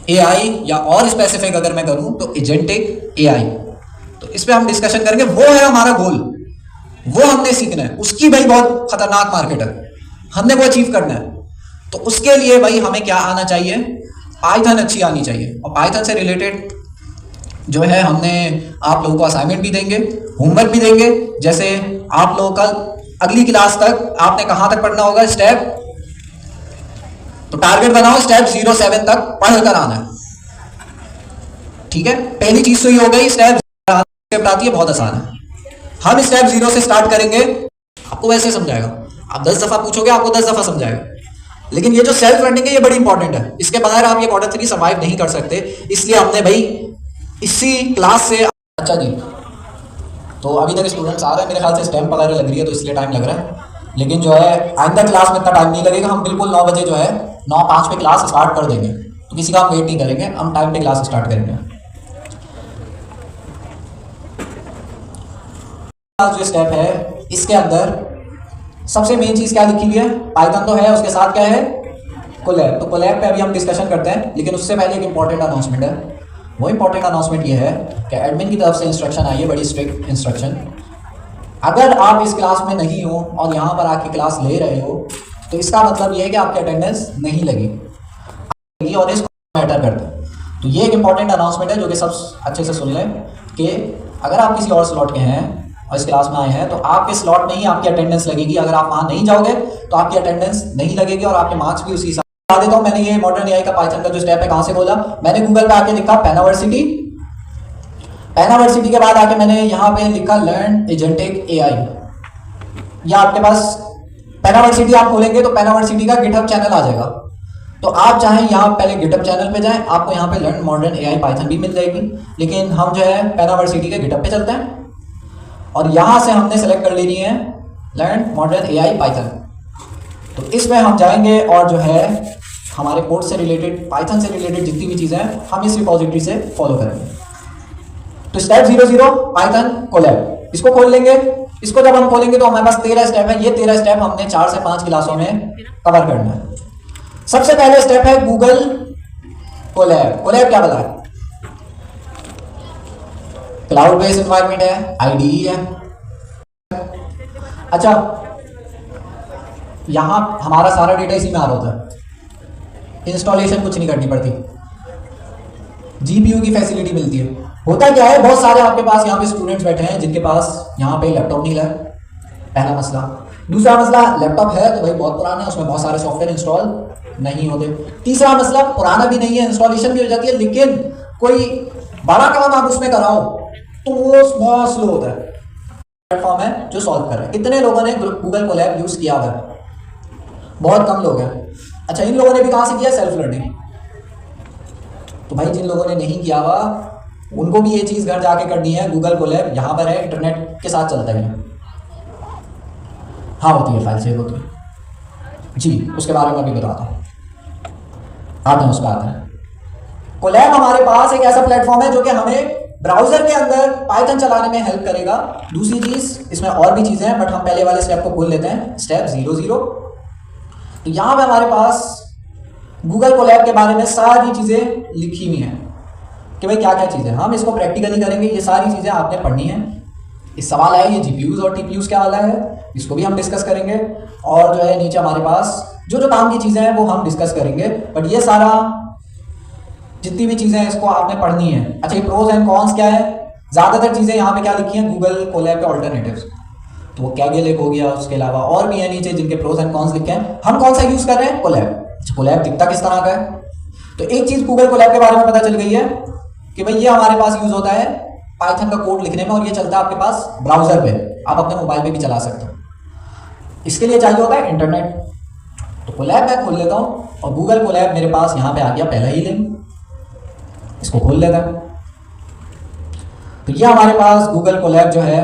AI, या और specific अगर मैं करूं तो एजेंटिक एआई। तो इस पे हम डिस्कशन करेंगे, वो है हमारा गोल, वो हमने सीखना है। उसकी भाई बहुत खतरनाक मार्केट है, हमने वो अचीव करना है। तो उसके लिए भाई हमें क्या आना चाहिए, पाइथन अच्छी आनी चाहिए। और पाइथन से रिलेटेड जो है हमने आप लोगों को असाइनमेंट भी देंगे, होमवर्क भी देंगे। जैसे आप लोगों का अगली क्लास तक आपने कहां तक पढ़ना होगा, स्टेप, तो टारगेट बनाओ स्टेप 07 तक पढ़ कर आना है, ठीक है। पहली चीज तो ये हो गई, स्टेप आती है, बहुत आसान है। हम स्टेप 0 से स्टार्ट करेंगे, आपको वैसे समझाएगा, आप 10 दफा पूछोगे आपको 10 दफा समझाएगा। लेकिन ये जो सेल्फ लर्निंग है ये बड़ी इंपॉर्टेंट है, इसके बगैर आप ये क्वार्टर 3 सर्वाइव नहीं कर सकते। इसलिए हमने भाई इसी क्लास से, अच्छा जी, तो अभी तक स्टूडेंट्स आ रहे हैं, मेरे ख्याल से स्टैम्प वगैरह लग रही है तो इसलिए टाइम लग रहा है। लेकिन जो है आइंदा क्लास में इतना टाइम नहीं लगेगा, हम बिल्कुल 9 बजे जो है 9:05 पे क्लास स्टार्ट कर देंगे। तो किसी का हम वेट नहीं करेंगे, हम टाइम पे क्लास स्टार्ट करेंगे। जो स्टेप है इसके अंदर सबसे मेन चीज क्या लिखी हुई है, पाइथन तो है, उसके साथ क्या है, कोलैब। तो कोलैब पे अभी हम डिस्कशन करते हैं, लेकिन उससे पहले एक इंपॉर्टेंट अनाउंसमेंट है। वो इंपॉर्टेंट अनाउंसमेंट ये है कि एडमिन की तरफ से इंस्ट्रक्शन आई है, बड़ी स्ट्रिक्ट इंस्ट्रक्शन। अगर आप इस क्लास में नहीं हो और यहाँ पर आके क्लास ले रहे हो तो इसका मतलब ये है कि आपकी अटेंडेंस नहीं लगी और इसको मैटर करता है। तो ये एक इंपॉर्टेंट अनाउंसमेंट है जो कि सब अच्छे से सुन लें कि अगर आप किसी और स्लॉट के हैं और इस क्लास में आए हैं तो आपके स्लॉट में ही आपकी अटेंडेंस लगेगी। अगर आप वहाँ नहीं जाओगे तो आपकी अटेंडेंस नहीं लगेगी और आपके मार्क्स भी उसी हिसाब से। बता देता हूँ, मैंने ये मॉडर्न एआई का पाइथन का जो स्टेप है कहाँ से खोला, मैंने गूगल पे आके लिखा पैनावर्सिटी, पैनावर्सिटी के बाद आके मैंने यहाँ पे लिखा लर्न एजेंटिक एआई। या आपके पास पैनावर्सिटी आप खोलेंगे तो पैनावर्सिटी का गिटहब चैनल आ जाएगा। तो आप चाहें यहाँ पहले गिटहब चैनल पे जाएं, आपको यहाँ पे लर्न मॉडर्न एआई पाइथन भी मिल जाएगी। लेकिन हम जो है पैनावर्सिटी के गिटहब पे चलते हैं और यहाँ से हमने सेलेक्ट कर लेनी है लर्न मॉडर्न एआई पाइथन। तो इसमें हम जाएंगे और जो है हमारे कोड से रिलेटेड, पाइथन से रिलेटेड जितनी भी चीज़ें हैं हम इस रिपोजिटरी से फॉलो करेंगे। तो स्टेप 00 पाइथन कोलैब, इसको खोल लेंगे। इसको जब हम खोलेंगे तो हमारे पास 13 स्टेप है। ये 13 स्टेप हमने 4 से 5 क्लासों में कवर करना है। सबसे पहले स्टेप है गूगल कोलैब। कोलैब क्या बताया, क्लाउड बेस्ड एनवायरनमेंट है, आईडीई है। अच्छा, यहां हमारा सारा डेटा इसी में आ रहा होता है, इंस्टॉलेशन कुछ नहीं करनी पड़ती, जीपीयू की फैसिलिटी मिलती है। होता क्या है, बहुत सारे आपके पास यहाँ पे स्टूडेंट्स बैठे हैं जिनके पास यहाँ पे लैपटॉप नहीं है, पहला मसला। दूसरा मसला, लैपटॉप है तो भाई बहुत पुराना है, उसमें बहुत सारे सॉफ्टवेयर इंस्टॉल नहीं होते। तीसरा मसला, पुराना भी नहीं है, इंस्टॉलेशन भी हो जाती है लेकिन कोई बड़ा काम आप उसमें कराओ तो वो बहुत स्लो होता है। प्लेटफॉर्म है जो सॉल्व कर रहा है। कितने लोगों ने गूगल कोलैब यूज किया हुआ है, बहुत कम लोग हैं। अच्छा, इन लोगों ने भी कहाँ से किया, सेल्फ लर्निंग। तो भाई जिन लोगों ने नहीं किया हुआ उनको भी ये चीज़ घर जाके करनी है। गूगल कोलैब यहाँ पर है, इंटरनेट के साथ चलता है। हाँ होती है, फाइल सेव होती है जी, उसके बारे में भी बताता हूँ, आते हैं उस पर आते हैं। कोलैब हमारे पास एक ऐसा प्लेटफॉर्म है जो कि हमें ब्राउजर के अंदर पाइथन चलाने में हेल्प करेगा। दूसरी चीज़, इसमें और भी चीज़ें हैं बट हम पहले वाले स्टेप को खोल लेते हैं, स्टेप 00। तो यहाँ पे हमारे पास गूगल कोलैब के बारे में सारी चीज़ें लिखी हुई हैं कि भाई क्या क्या चीज़ें, हम इसको प्रैक्टिकली करेंगे। ये सारी चीज़ें आपने पढ़नी है। इस सवाल है ये जीपीयूज और टीपीयूज क्या वाला है, इसको भी हम डिस्कस करेंगे। और जो है नीचे हमारे पास जो जो काम की चीज़ें हैं वो हम डिस्कस करेंगे। बट ये सारा जितनी भी चीज़ें हैं इसको आपने पढ़नी है। अच्छा, ये प्रोज एंड कॉन्स क्या है, ज़्यादातर चीज़ें यहाँ पे क्या लिखी हैं, गूगल कोलैब के ऑल्टरनेटिव्स। तो वो कैगेलेक हो गया, उसके अलावा और भी है नीचे जिनके प्रोज एंड कॉन्स लिखे हैं। हम कौन सा यूज़ कर रहे हैं, कोलैब। कोलैब दिखता किस तरह का है, तो एक चीज़ गूगल कोलैब के बारे में पता चल गई है कि भाई ये हमारे पास यूज़ होता है पाइथन का कोड लिखने में और ये चलता है आपके पास ब्राउजर पे, आप अपने मोबाइल पे भी चला सकते हो। इसके लिए चाहिए होता है इंटरनेट। तो कोलैब मैं खोल लेता हूँ और गूगल कोलैब मेरे पास यहाँ पे आ गया पहला ही लिंक, इसको खोल लेता है। तो ये हमारे पास गूगल कोलैब जो है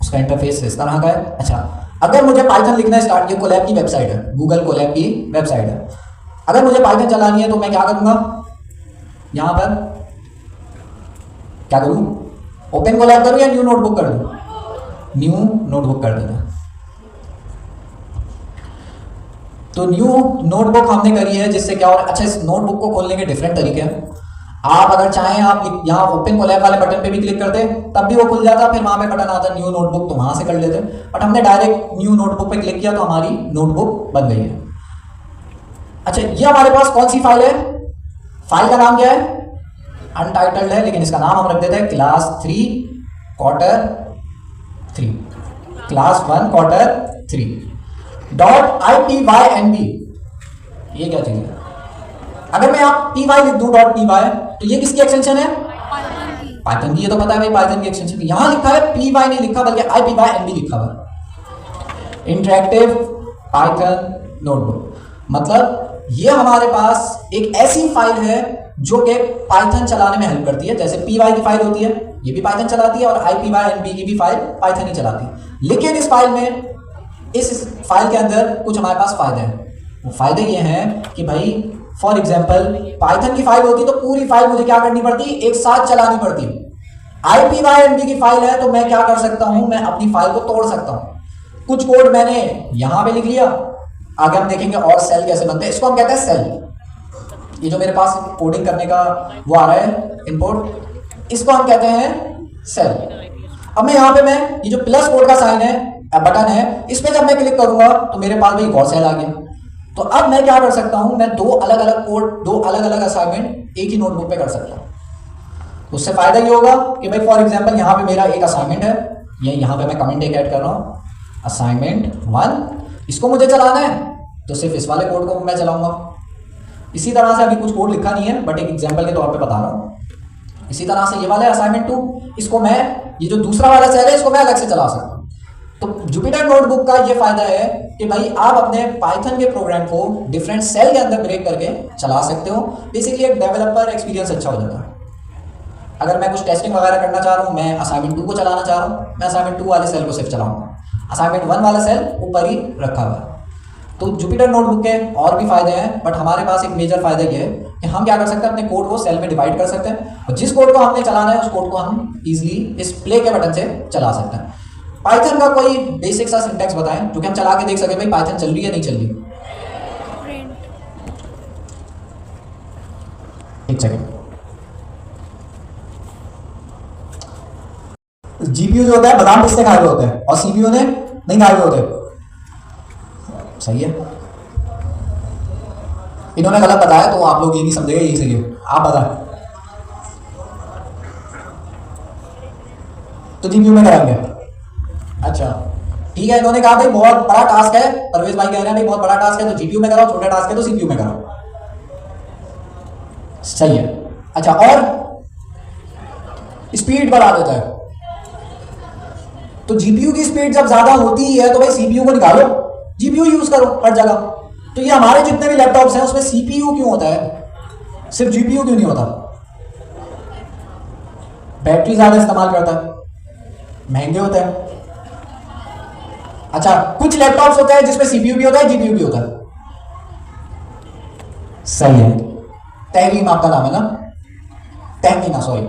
उसका इंटरफेस इस तरह का है। अच्छा, अगर मुझे पाइथन लिखना स्टार्ट, ये कोलैब की वेबसाइट है, गूगल कोलैब की वेबसाइट है। अगर मुझे पाइथन चलानी है तो मैं क्या करूँगा, यहाँ पर क्या करूँ, ओपन कोलैब करूँ या न्यू नोटबुक कर दूँ, न्यू नोटबुक कर देता। तो न्यू नोटबुक हमने करी है जिससे क्या हो रहा है। अच्छा, इस नोटबुक को खोलने के डिफरेंट तरीके हैं। आप अगर चाहें आप यहाँ ओपन कोलैब वाले बटन पे भी क्लिक कर दे तब भी वो खुल जाता, फिर वहां पे बटन आता न्यू नोटबुक, तो वहां से कर लेते। बट हमने डायरेक्ट न्यू नोटबुक पे क्लिक किया तो हमारी नोटबुक बन गई है। अच्छा, ये हमारे पास कौन सी फाइल है? फाइल का नाम क्या है? अनटाइटल्ड है, लेकिन इसका नाम हम रख देते हैं class 3 quarter 3, class 1 quarter 3 dot IPYNB। ये क्या चीज है? अगर मैं आप py लिख दूं डॉट py, तो ये किसकी एक्सटेंशन है? पाइथन की। ये तो पता है भाई, पाइथन की एक्सटेंशन। यहां लिखा है py नहीं लिखा, बल्कि IPYNB लिखा हुआ, इंटरैक्टिव पाइथन नोटबुक। मतलब ये हमारे पास एक ऐसी फाइल है जो कि पाइथन चलाने में हेल्प करती है। जैसे py की फाइल होती है, ये भी पाइथन चलाती है, और IPYNB की भी फाइल पाइथन ही चलाती है। लेकिन इस फाइल में, इस फाइल के अंदर कुछ हमारे पास फायदे हैं। वो फायदे ये हैं कि भाई फॉर एग्जाम्पल पाइथन की फाइल होती तो पूरी फाइल मुझे क्या करनी पड़ती? एक साथ चलानी पड़ती। IPYNB की फाइल है तो मैं क्या कर सकता हूं? मैं अपनी फाइल को तोड़ सकता हूं। कुछ कोड मैंने यहां पे लिख लिया, आगे हम देखेंगे और सेल कैसे बनते हैं। इसको हम कहते हैं सेल। ये जो मेरे पास कोडिंग करने का वो आ रहा है इनपुट, इसको हम कहते हैं सेल। अब मैं यहाँ पे ये जो प्लस कोड का साइन है, बटन है, इस पे जब मैं क्लिक करूंगा तो मेरे पास भाई एक और सेल आ गया। तो अब मैं क्या कर सकता हूं? मैं दो अलग अलग कोड, दो अलग अलग असाइनमेंट एक ही नोटबुक पे कर सकता हूं। उससे फायदा ये होगा कि भाई फॉर एग्जांपल यहाँ पे मेरा एक असाइनमेंट है, ये यहाँ पे मैं कमेंट एक ऐड कर रहा हूँ, असाइनमेंट 1, इसको मुझे चलाना है तो सिर्फ इस वाले कोड को मैं चलाऊंगा। इसी तरह से अभी कुछ कोड लिखा नहीं है, बट एक एग्जाम्पल के तौर पर बता रहा हूँ। इसी तरह से ये वाला असाइनमेंट 2, इसको मैं, ये जो दूसरा वाला सेल है, इसको मैं अलग से चला सकता हूँ। तो जुपिटर नोटबुक का ये फायदा है कि भाई आप अपने पाइथन के प्रोग्राम को डिफरेंट सेल के अंदर ब्रेक करके चला सकते हो। बेसिकली एक डेवलपर एक्सपीरियंस अच्छा हो जाता है। अगर मैं कुछ टेस्टिंग वगैरह करना चाह रहा हूँ, मैं असाइनमेंट 2 को चलाना चाह रहा हूँ, मैं असाइनमेंट 2 वाले सेल को सिर्फ चलाऊंगा, असाइनमेंट 1 वाला सेल ऊपर ही रखा हुआ है। तो जुपिटर नोटबुक के और भी फायदे हैं, बट हमारे पास एक मेजर फायदा ये है कि हम क्या कर सकते हैं? अपने कोड को सेल में डिवाइड कर सकते हैं, और जिस कोड को हमने चलाना है उस कोड को हम इजीली इस प्ले के बटन से चला सकते हैं। पाइथन का कोई बेसिक सा सिंटैक्स बताएं जो कि हम चला के देख सके भाई पाइथन चल रही है नहीं चल रही। एक सेकेंड। जीपीयू जो होता है बादाम पिस्ते खाए हुए होते हैं, और सीपीयू ने नहीं खाए हुए होते। सही है, इन्होंने गलत बताया तो आप लोग ये नहीं समझेंगे, यही सही है। आप बताएं तो जीपीयू में कराएंगे। अच्छा ठीक है, इन्होंने कहा भाई बहुत बड़ा टास्क है, परवेज भाई कह रहे हैं भाई बहुत बड़ा टास्क है तो जीपीयू में कराओ, छोटा टास्क है तो सीपीयू में कराओ। सही है। अच्छा, और स्पीड बढ़ा देता है, तो जीपीयू की स्पीड जब ज्यादा होती है तो भाई सीपीयू को निकालो, जीपीयू यूज करो हर जगह। तो ये हमारे जितने भी लैपटॉप्स हैं उसमें सीपीयू क्यों होता है, सिर्फ जीपीयू क्यों नहीं होता? बैटरी ज्यादा इस्तेमाल करता है, महंगे होते हैं। अच्छा, कुछ लैपटॉप्स होते हैं जिसमें सीपीयू भी होता है जीपीयू भी होता है। सही है। तहमीन आपका नाम है ना? तहमीना, सॉरी,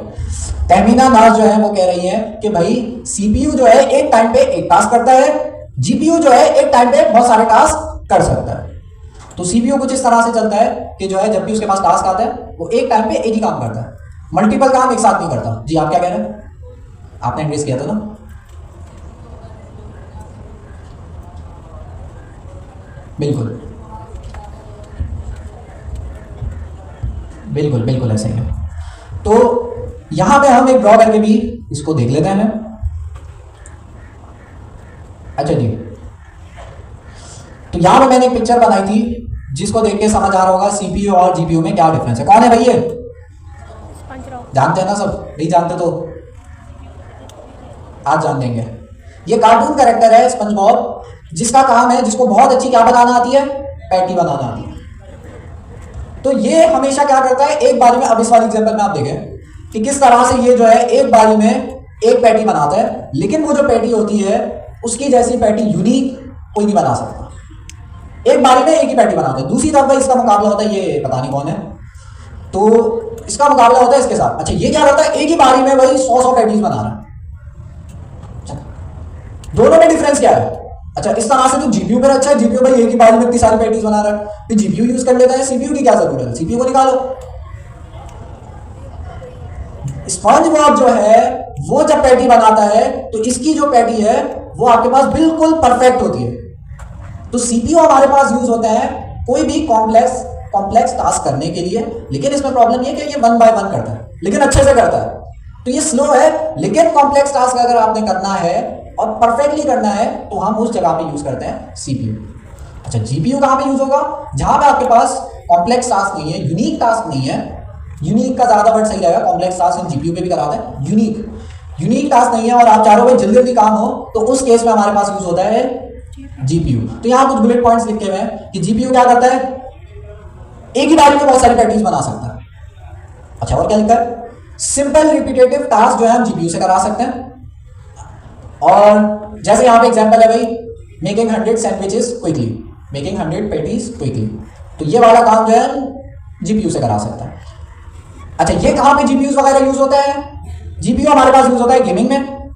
तहमीना नाज जो है वो कह रही है कि भाई सीपीयू जो है एक टाइम पे एक टास्क करता है, जीपीयू जो है एक टाइम पे बहुत सारे टास्क कर सकता है। तो सीपीयू कुछ इस तरह से चलता है कि जो है जब भी उसके पास टास्क आता है वो एक टाइम पे एक ही काम करता है, मल्टीपल काम एक साथ नहीं करता। जी आप क्या कह रहे हैं? आपने एंग्रेज किया था ना? बिल्कुल बिल्कुल बिल्कुल ऐसे ही है। तो यहां पे हम एक ड्रॉ करके भी इसको देख लेते हैं। अच्छा जी, तो यहां पे मैंने एक पिक्चर बनाई थी जिसको देख के समझ आ रहा होगा सीपीयू और जीपीयू में क्या डिफरेंस है। कौन है भाई ये? जानते हैं ना सब? नहीं जानते तो आज जान देंगे। ये कार्टून कैरेक्टर है स्पंज बॉब, जिसका काम है, जिसको बहुत अच्छी क्या बनाना आती है? पैटी बनाना आती है। तो ये हमेशा क्या करता है? एक बारी में, अब इस वाली एग्जांपल में आप देखें कि किस तरह से ये जो है एक बारी में एक पैटी बनाता है, लेकिन वो जो पैटी होती है उसकी जैसी पैटी यूनिक कोई नहीं बना सकता। एक बारी में एक ही पैटी बनाता है। दूसरी तरफ भाई इसका मुकाबला होता है, ये पता नहीं कौन है, तो इसका मुकाबला होता है इसके साथ। अच्छा, ये क्या करता है? एक ही बारी में भाई 100 पैटीज बना रहा है। दोनों में डिफरेंस क्या है? अच्छा, इस तरह से तो जीपीयू पर अच्छा है, जीपीयू भाई एक ही बारी में इतनी सारी पैटीज बना रहा है, फिर जीपीयू यूज कर लेता है, सीपीयू की क्या जरूरत है? सीपीयू को निकालो। स्पंज बॉब जो है वो जब पैटी बनाता है तो इसकी जो पैटी है वो आपके पास बिल्कुल परफेक्ट होती है। तो सीपीयू हमारे पास यूज होते हैं कोई भी कॉम्प्लेक्स टास्क करने के लिए, लेकिन इसमें प्रॉब्लम ये कि ये 1 बाय 1 करता है, लेकिन अच्छे से करता है। तो ये स्लो है, लेकिन कॉम्प्लेक्स टास्क अगर आपने करना है और परफेक्टली करना है तो हम उस जगह पे यूज करते हैं सीपीयू। अच्छा, जीपीयू कहां पे यूज होगा? जहां पे आपके पास कॉम्प्लेक्स टास्क नहीं है, यूनिक टास्क नहीं है। यूनिक का ज्यादा वर्ड सही रहेगा, कॉम्प्लेक्स टास्क हम जीपीयू पे भी कराते हैं। यूनिक टास्क नहीं है और आप चारों में जल्दी जल्दी काम हो, तो उस केस में हमारे पास यूज होता है जीपीयू। तो यहां कुछ बुलेट पॉइंट्स लिखे हुए हैं कि जीपीयू क्या करता है, एक ही बारी में बहुत सारी पैटर्न्स बना सकता है। अच्छा, और क्या लिखा है? सिंपल रिपीटेटिव टास्क जो है हम जीपीयू से करा सकते हैं। और जैसे यहां पे एग्जांपल है भाई, making 100 sandwiches quickly, making 100 patties quickly, तो ये वाला काम जो है जीपीयू से करा सकता है। अच्छा, ये कहां पे जीपीयू वगैरह यूज होता है? जीपीयू हमारे पास यूज होता है गेमिंग में,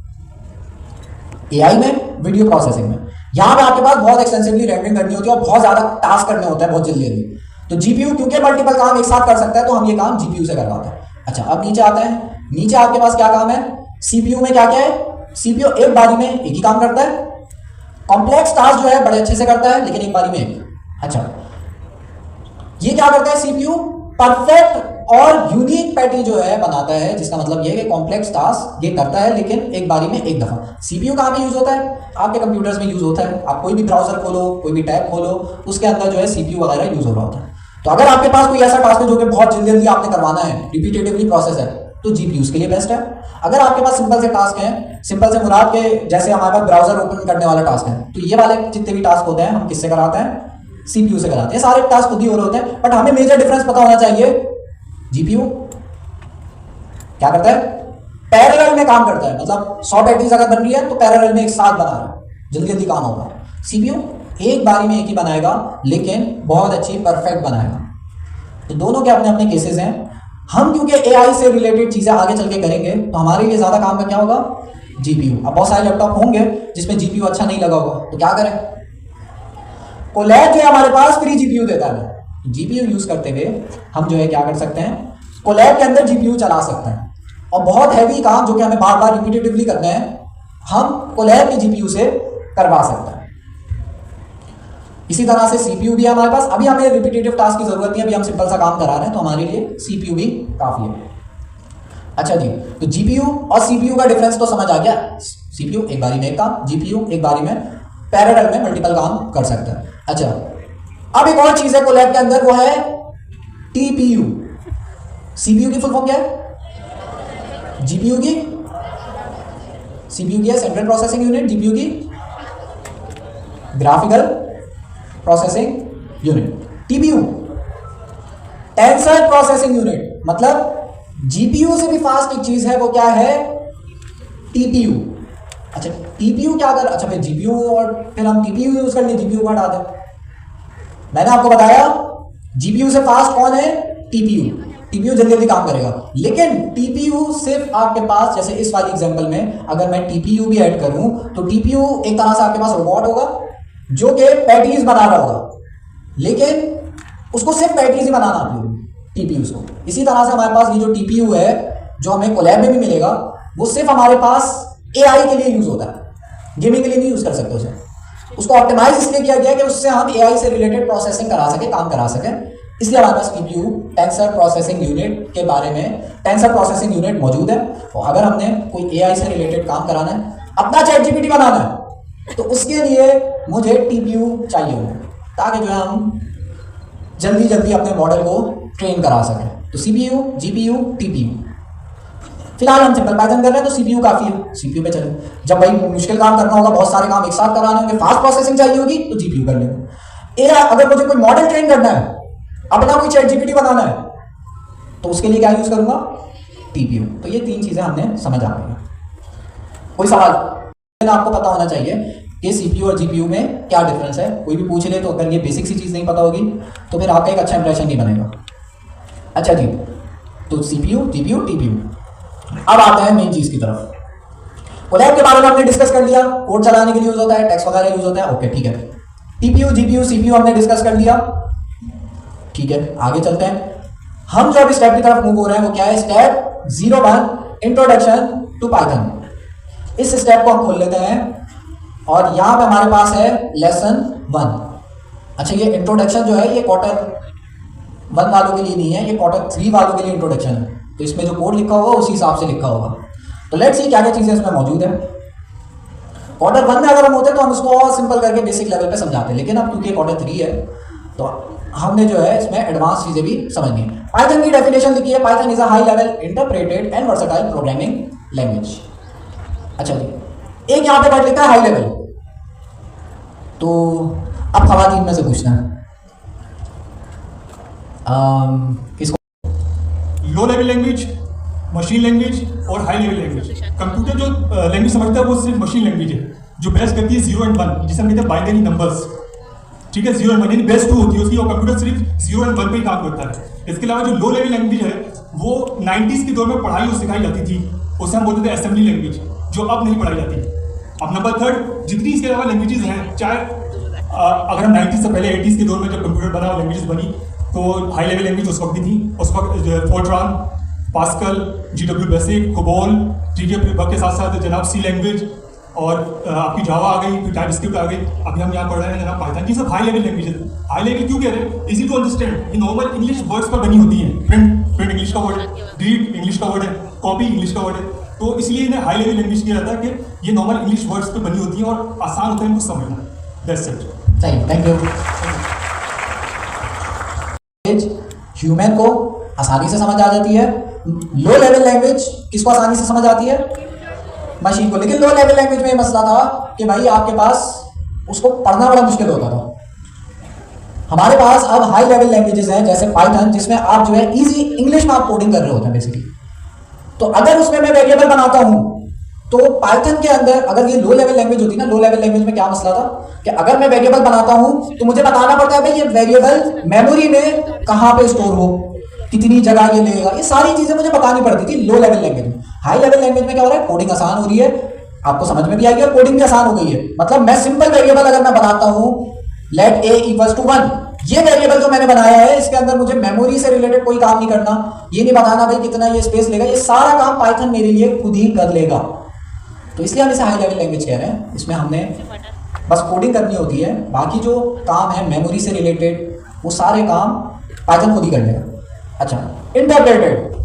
एआई में, वीडियो प्रोसेसिंग में। यहां पे आपके पास बहुत एक्सटेंसिवली रेंडरिंग करनी होती है और बहुत ज्यादा टास्क करने होते हैं बहुत जल्दी जल्दी। तो जीपीयू क्योंकि मल्टीपल काम एक साथ कर सकता है तो हम ये काम जीपीयू से करवाते हैं। अच्छा, अब नीचे आते हैं। नीचे आपके पास क्या काम है? सीपीयू में क्या क्या है? सीपीयू एक बारी में एक ही काम करता है। कॉम्प्लेक्स टास्क जो है बड़े अच्छे से करता है, लेकिन एक बारी में एक। अच्छा, ये क्या करता है? सीपीयू परफेक्ट और यूनिक पैटी जो है बनाता है, जिसका मतलब ये है कि कॉम्प्लेक्स टास्क ये करता है लेकिन एक बारी में एक दफा। सीपीयू कहां पे यूज होता है? आपके कंप्यूटर्स में यूज होता है। आप कोई भी ब्राउजर खोलो, कोई भी टैब खोलो, उसके अंदर जो है सीपीयू वगैरह यूज हो रहा होता है। तो अगर आपके पास कोई ऐसा टास्क है जो कि बहुत जल्दी जल्दी आपने करवाना है, रिपीटेटिवली प्रोसेस है, तो जीपीयू के लिए बेस्ट है। अगर आपके पास सिंपल से टास्क है, सिंपल से मुराद के जैसे हमारे पास ब्राउजर ओपन करने वाला टास्क है, तो ये वाले जितने भी टास्क होते हैं हम किससे कराते हैं? सीपीयू से कराते हैं। सारे टास्क खुद ही हो रहे होते हैं, बट हमें मेजर डिफरेंस पता होना चाहिए। जीपीयू क्या करता है? पैरेलल में काम करता है, मतलब 100 पैटीज अगर बन रही है तो पैरेलल में एक साथ बना रहा है, जल्दी जल्दी काम होगा। सीपीयू एक बारी में एक ही बनाएगा, लेकिन बहुत अच्छी परफेक्ट बनाएगा। तो दोनों के अपने अपने केसेस हैं। हम क्योंकि एआई से रिलेटेड चीजें आगे चल के करेंगे तो हमारे लिए ज्यादा काम का क्या होगा? जीपीयू। अब बहुत सारे लैपटॉप होंगे जिसमें जीपीयू अच्छा नहीं लगा होगा, तो क्या करें? कोलैब जो है हमारे पास फ्री जीपीयू देता है। जीपीयू यूज करते हुए हम जो है क्या कर सकते हैं? कोलैब के अंदर जीपीयू चला सकते हैं। और बहुत हैवी काम जो कि हमें बार बार रिपीटेटिवली करना है, हम कोलैब के जीपीयू से करवा सकते हैं। इसी तरह से सीपीयू भी है हमारे पास। अभी हमें रिपीटेटिव टास्क की जरूरत नहीं है, अभी हम सिंपल सा काम करा रहे हैं, तो हमारे लिए सीपीयू भी काफी है। अच्छा जी, तो जीपीयू और सीपीयू का डिफरेंस तो समझ आ गया। सीपीयू एक बारी में एक काम, जीपीयू एक बारी में पैरेलल में मल्टीपल काम कर सकता है। अच्छा, अब एक और चीज है कोलैब के अंदर, वो है टीपीयू। सीपीयू की फुल फॉर्म क्या है? जीपीयू की, सीपीयू की है सेंट्रल प्रोसेसिंग यूनिट, जीपीयू की graphical processing unit. TPU tensor processing unit, मतलब जीपीयू से भी फास्ट एक चीज है, वो क्या है? टीपीयू। अच्छा, टीपीयू क्या कर, अच्छा फिर जीपीयू और फिर हम टीपीयू यूज कर लिए, जीपीयू को हटा दें। मैंने आपको बताया जीपीयू से फास्ट कौन है? टीपीयू। टीपीयू जल्दी जल्दी काम करेगा, लेकिन टीपीयू सिर्फ आपके पास, जैसे इस वाली एग्जांपल में अगर मैं टीपीयू भी ऐड करूं तो टीपीयू एक तरह से आपके पास रोबोट होगा जो कि पैटीज बना रहा होगा, लेकिन उसको सिर्फ पैटीज ही बनाना आती होगी टीपीयू को। इसी तरह से हमारे पास ये जो टीपीयू है जो हमें कोलैब में भी मिलेगा, वो सिर्फ हमारे पास एआई के लिए यूज होता है, गेमिंग के लिए नहीं यूज कर सकते उसे। उसको ऑप्टिमाइज इसलिए किया गया कि उससे हम एआई से रिलेटेड प्रोसेसिंग करा सके, काम करा सके, इसलिए हमारे पास टीपीयू टेंसर प्रोसेसिंग यूनिट के बारे में, टेंसर प्रोसेसिंग यूनिट मौजूद है। और अगर हमने कोई एआई से रिलेटेड काम कराना है, अपना चैट जीपीटी बनाना है, तो उसके लिए मुझे टीपीयू चाहिए होगा, ताकि जो है हम जल्दी जल्दी अपने मॉडल को ट्रेन करा सकें। तो सीपीयू, जीपीयू, टीपीयू। फिलहाल हम सिंपल पाइथन कर रहे हैं तो सीपीयू काफी है, सीपीयू पे चले। जब भाई मुश्किल काम करना होगा, बहुत सारे काम एक साथ कराने होंगे, फास्ट प्रोसेसिंग चाहिए होगी, तो जीपीयू कर लेंगे। एआई अगर मुझे कोई मॉडल ट्रेन करना है, अपना कोई चैट जीपीटी बनाना है, तो उसके लिए क्या यूज करूंगा? टीपीयू। तो ये तीन चीजें हमने समझ आ गई। कोई सवाल? आपको पता होना चाहिए कि सीपीयू और जीपीयू में क्या डिफरेंस है। कोई भी पूछ ले तो अगर ये बेसिक सी चीज नहीं पता होगी तो फिर आपका एक अच्छा इंप्रेशन नहीं बनेगा। अच्छा जी, तो सीपीयू, जीपीयू, टीपीयू। अब आते हैं मेन चीज की तरफ। कोलैब के बारे में हमने डिस्कस कर लिया, कोड चलाने के लिए यूज होता है, टेक्स्ट वगैरह यूज होता है, ओके ठीक है। टीपीयू, जीपीयू, सीपीयू हमने डिस्कस कर लिया, ठीक है। आगे चलते हैं। हम जो अभी स्टेप की तरफ मूव हो रहे हैं वो क्या है? Step 01 introduction to Python. इस स्टेप को हम खोल लेते हैं और यहाँ पे हमारे पास है लेसन 1। अच्छा, ये इंट्रोडक्शन जो है ये Q1 वालों के लिए नहीं है, ये Q3 वालों के लिए इंट्रोडक्शन है। तो इसमें जो कोड लिखा होगा उसी हिसाब से लिखा होगा। तो लेट्स सी क्या क्या चीज़ें इसमें मौजूद है। Q1 में अगर हम होते तो हम इसको और सिंपल करके बेसिक लेवल पे समझाते, लेकिन अब क्योंकि Q3 है तो हमने जो है इसमें एडवांस चीज़ें भी समझनी है। पाइथन की डेफिनेशन लिखी है, Python is a high level interpreted and versatile programming language. अच्छा जी, एक यहाँ पे वर्ड लिखा है हाई लेवल। तो अब खवातीन में से पूछना है किसको? Low level language, machine language और हाई लेवल लैंग्वेज। कंप्यूटर जो लैंग्वेज समझता है वो सिर्फ मशीन लैंग्वेज है, जो बेस करती है 0 और 1, जिसे हम कहते हैं बाइनरी नंबर्स। ठीक है, 0 और 1 यानी बेस 2 होती है उसकी, और कंप्यूटर सिर्फ 0 और 1 पे ही काम करता है। इसके अलावा जो लो लेवल लैंग्वेज है वो 90s के दौर में पढ़ाई और सिखाई जाती थी, उसे हम बोलते थे असेंबली लैंग्वेज, जो अब नहीं पढ़ाई जाती। अब नंबर 3, जितनी इसके अलावा लैंग्वेजेस हैं, चाहे अगर हम 90s से पहले 80s के दौर में जब कंप्यूटर बना और लैंग्वेजेस बनी तो हाई लेवल लैंग्वेज उस वक्त भी थी। उस वक्त Fortran, pascal, GW basic, COBOL, TDF के साथ साथ जनाब सी लैंग्वेज और आपकी जावा आ गई, फिर टाइपस्क्रिप्ट आ गई। अभी हम यहाँ पढ़ रहे हैं जनाब पाइथन। ये सब हाई लेवल लैंग्वेजेस है। हाई लेवल क्यों कह रहे हैं? इजी टू अंडरस्टैंड, ये नॉर्मल इंग्लिश वर्ड्स पर बनी होती हैं। प्रिंट इंग्लिश का वर्ड है, रीड इंग्लिश का वर्ड है, कॉपी इंग्लिश का वर्ड है। तो इसलिए इन्हें हाई लेवल लैंग्वेज किया जाता है कि ये नॉर्मल इंग्लिश वर्ड्स पर बनी होती है और आसान होता है इनको समझना। That's it. सही, थैंक यू। ह्यूमन को आसानी से समझ आ जाती है। लो लेवल लैंग्वेज किसको आसानी से समझ आती है? मशीन को। लेकिन लो लेवल लैंग्वेज में ये मसला था कि भाई आपके पास उसको पढ़ना बड़ा मुश्किल होता था। हमारे पास अब हाई लेवल लैंग्वेजेस हैं जैसे पाइथन, जिसमें आप जो है इजी इंग्लिश में आप कोडिंग कर रहे होते हैं बेसिकली। तो अगर उसमें मैं वेरिएबल बनाता हूं तो पाइथन के अंदर, अगर ये लो लेवल लैंग्वेज होती ना, लो लेवल लैंग्वेज में क्या मसला था कि अगर मैं वेरिएबल बनाता हूं तो मुझे बताना पड़ता है भाई ये वेरिएबल मेमोरी में कहां पे स्टोर हो, कितनी जगह ये लेगा, ये सारी चीजें मुझे बतानी पड़ती थी लो लेवल लैंग्वेज में। हाई लेवल लैंग्वेज में क्या हो रहा है? कोडिंग आसान हो रही है, आपको समझ में भी आएगी और कोडिंग भी आसान हो गई है। मतलब मैं सिंपल वेरिएबल अगर मैं बनाता हूं लेट a = 1, ये वेरिएबल जो मैंने बनाया है इसके अंदर मुझे मेमोरी से रिलेटेड कोई काम नहीं करना, ये नहीं बताना भाई कितना ये स्पेस लेगा, ये सारा काम पाइथन मेरे लिए खुद ही कर लेगा। तो इसलिए हम इसे हाई लेवल लैंग्वेज कह रहे हैं। इसमें हमने बस कोडिंग करनी होती है, बाकी जो काम है मेमोरी से रिलेटेड वो सारे काम पाइथन खुद ही कर लेगा। अच्छा, इंटरप्रेटेड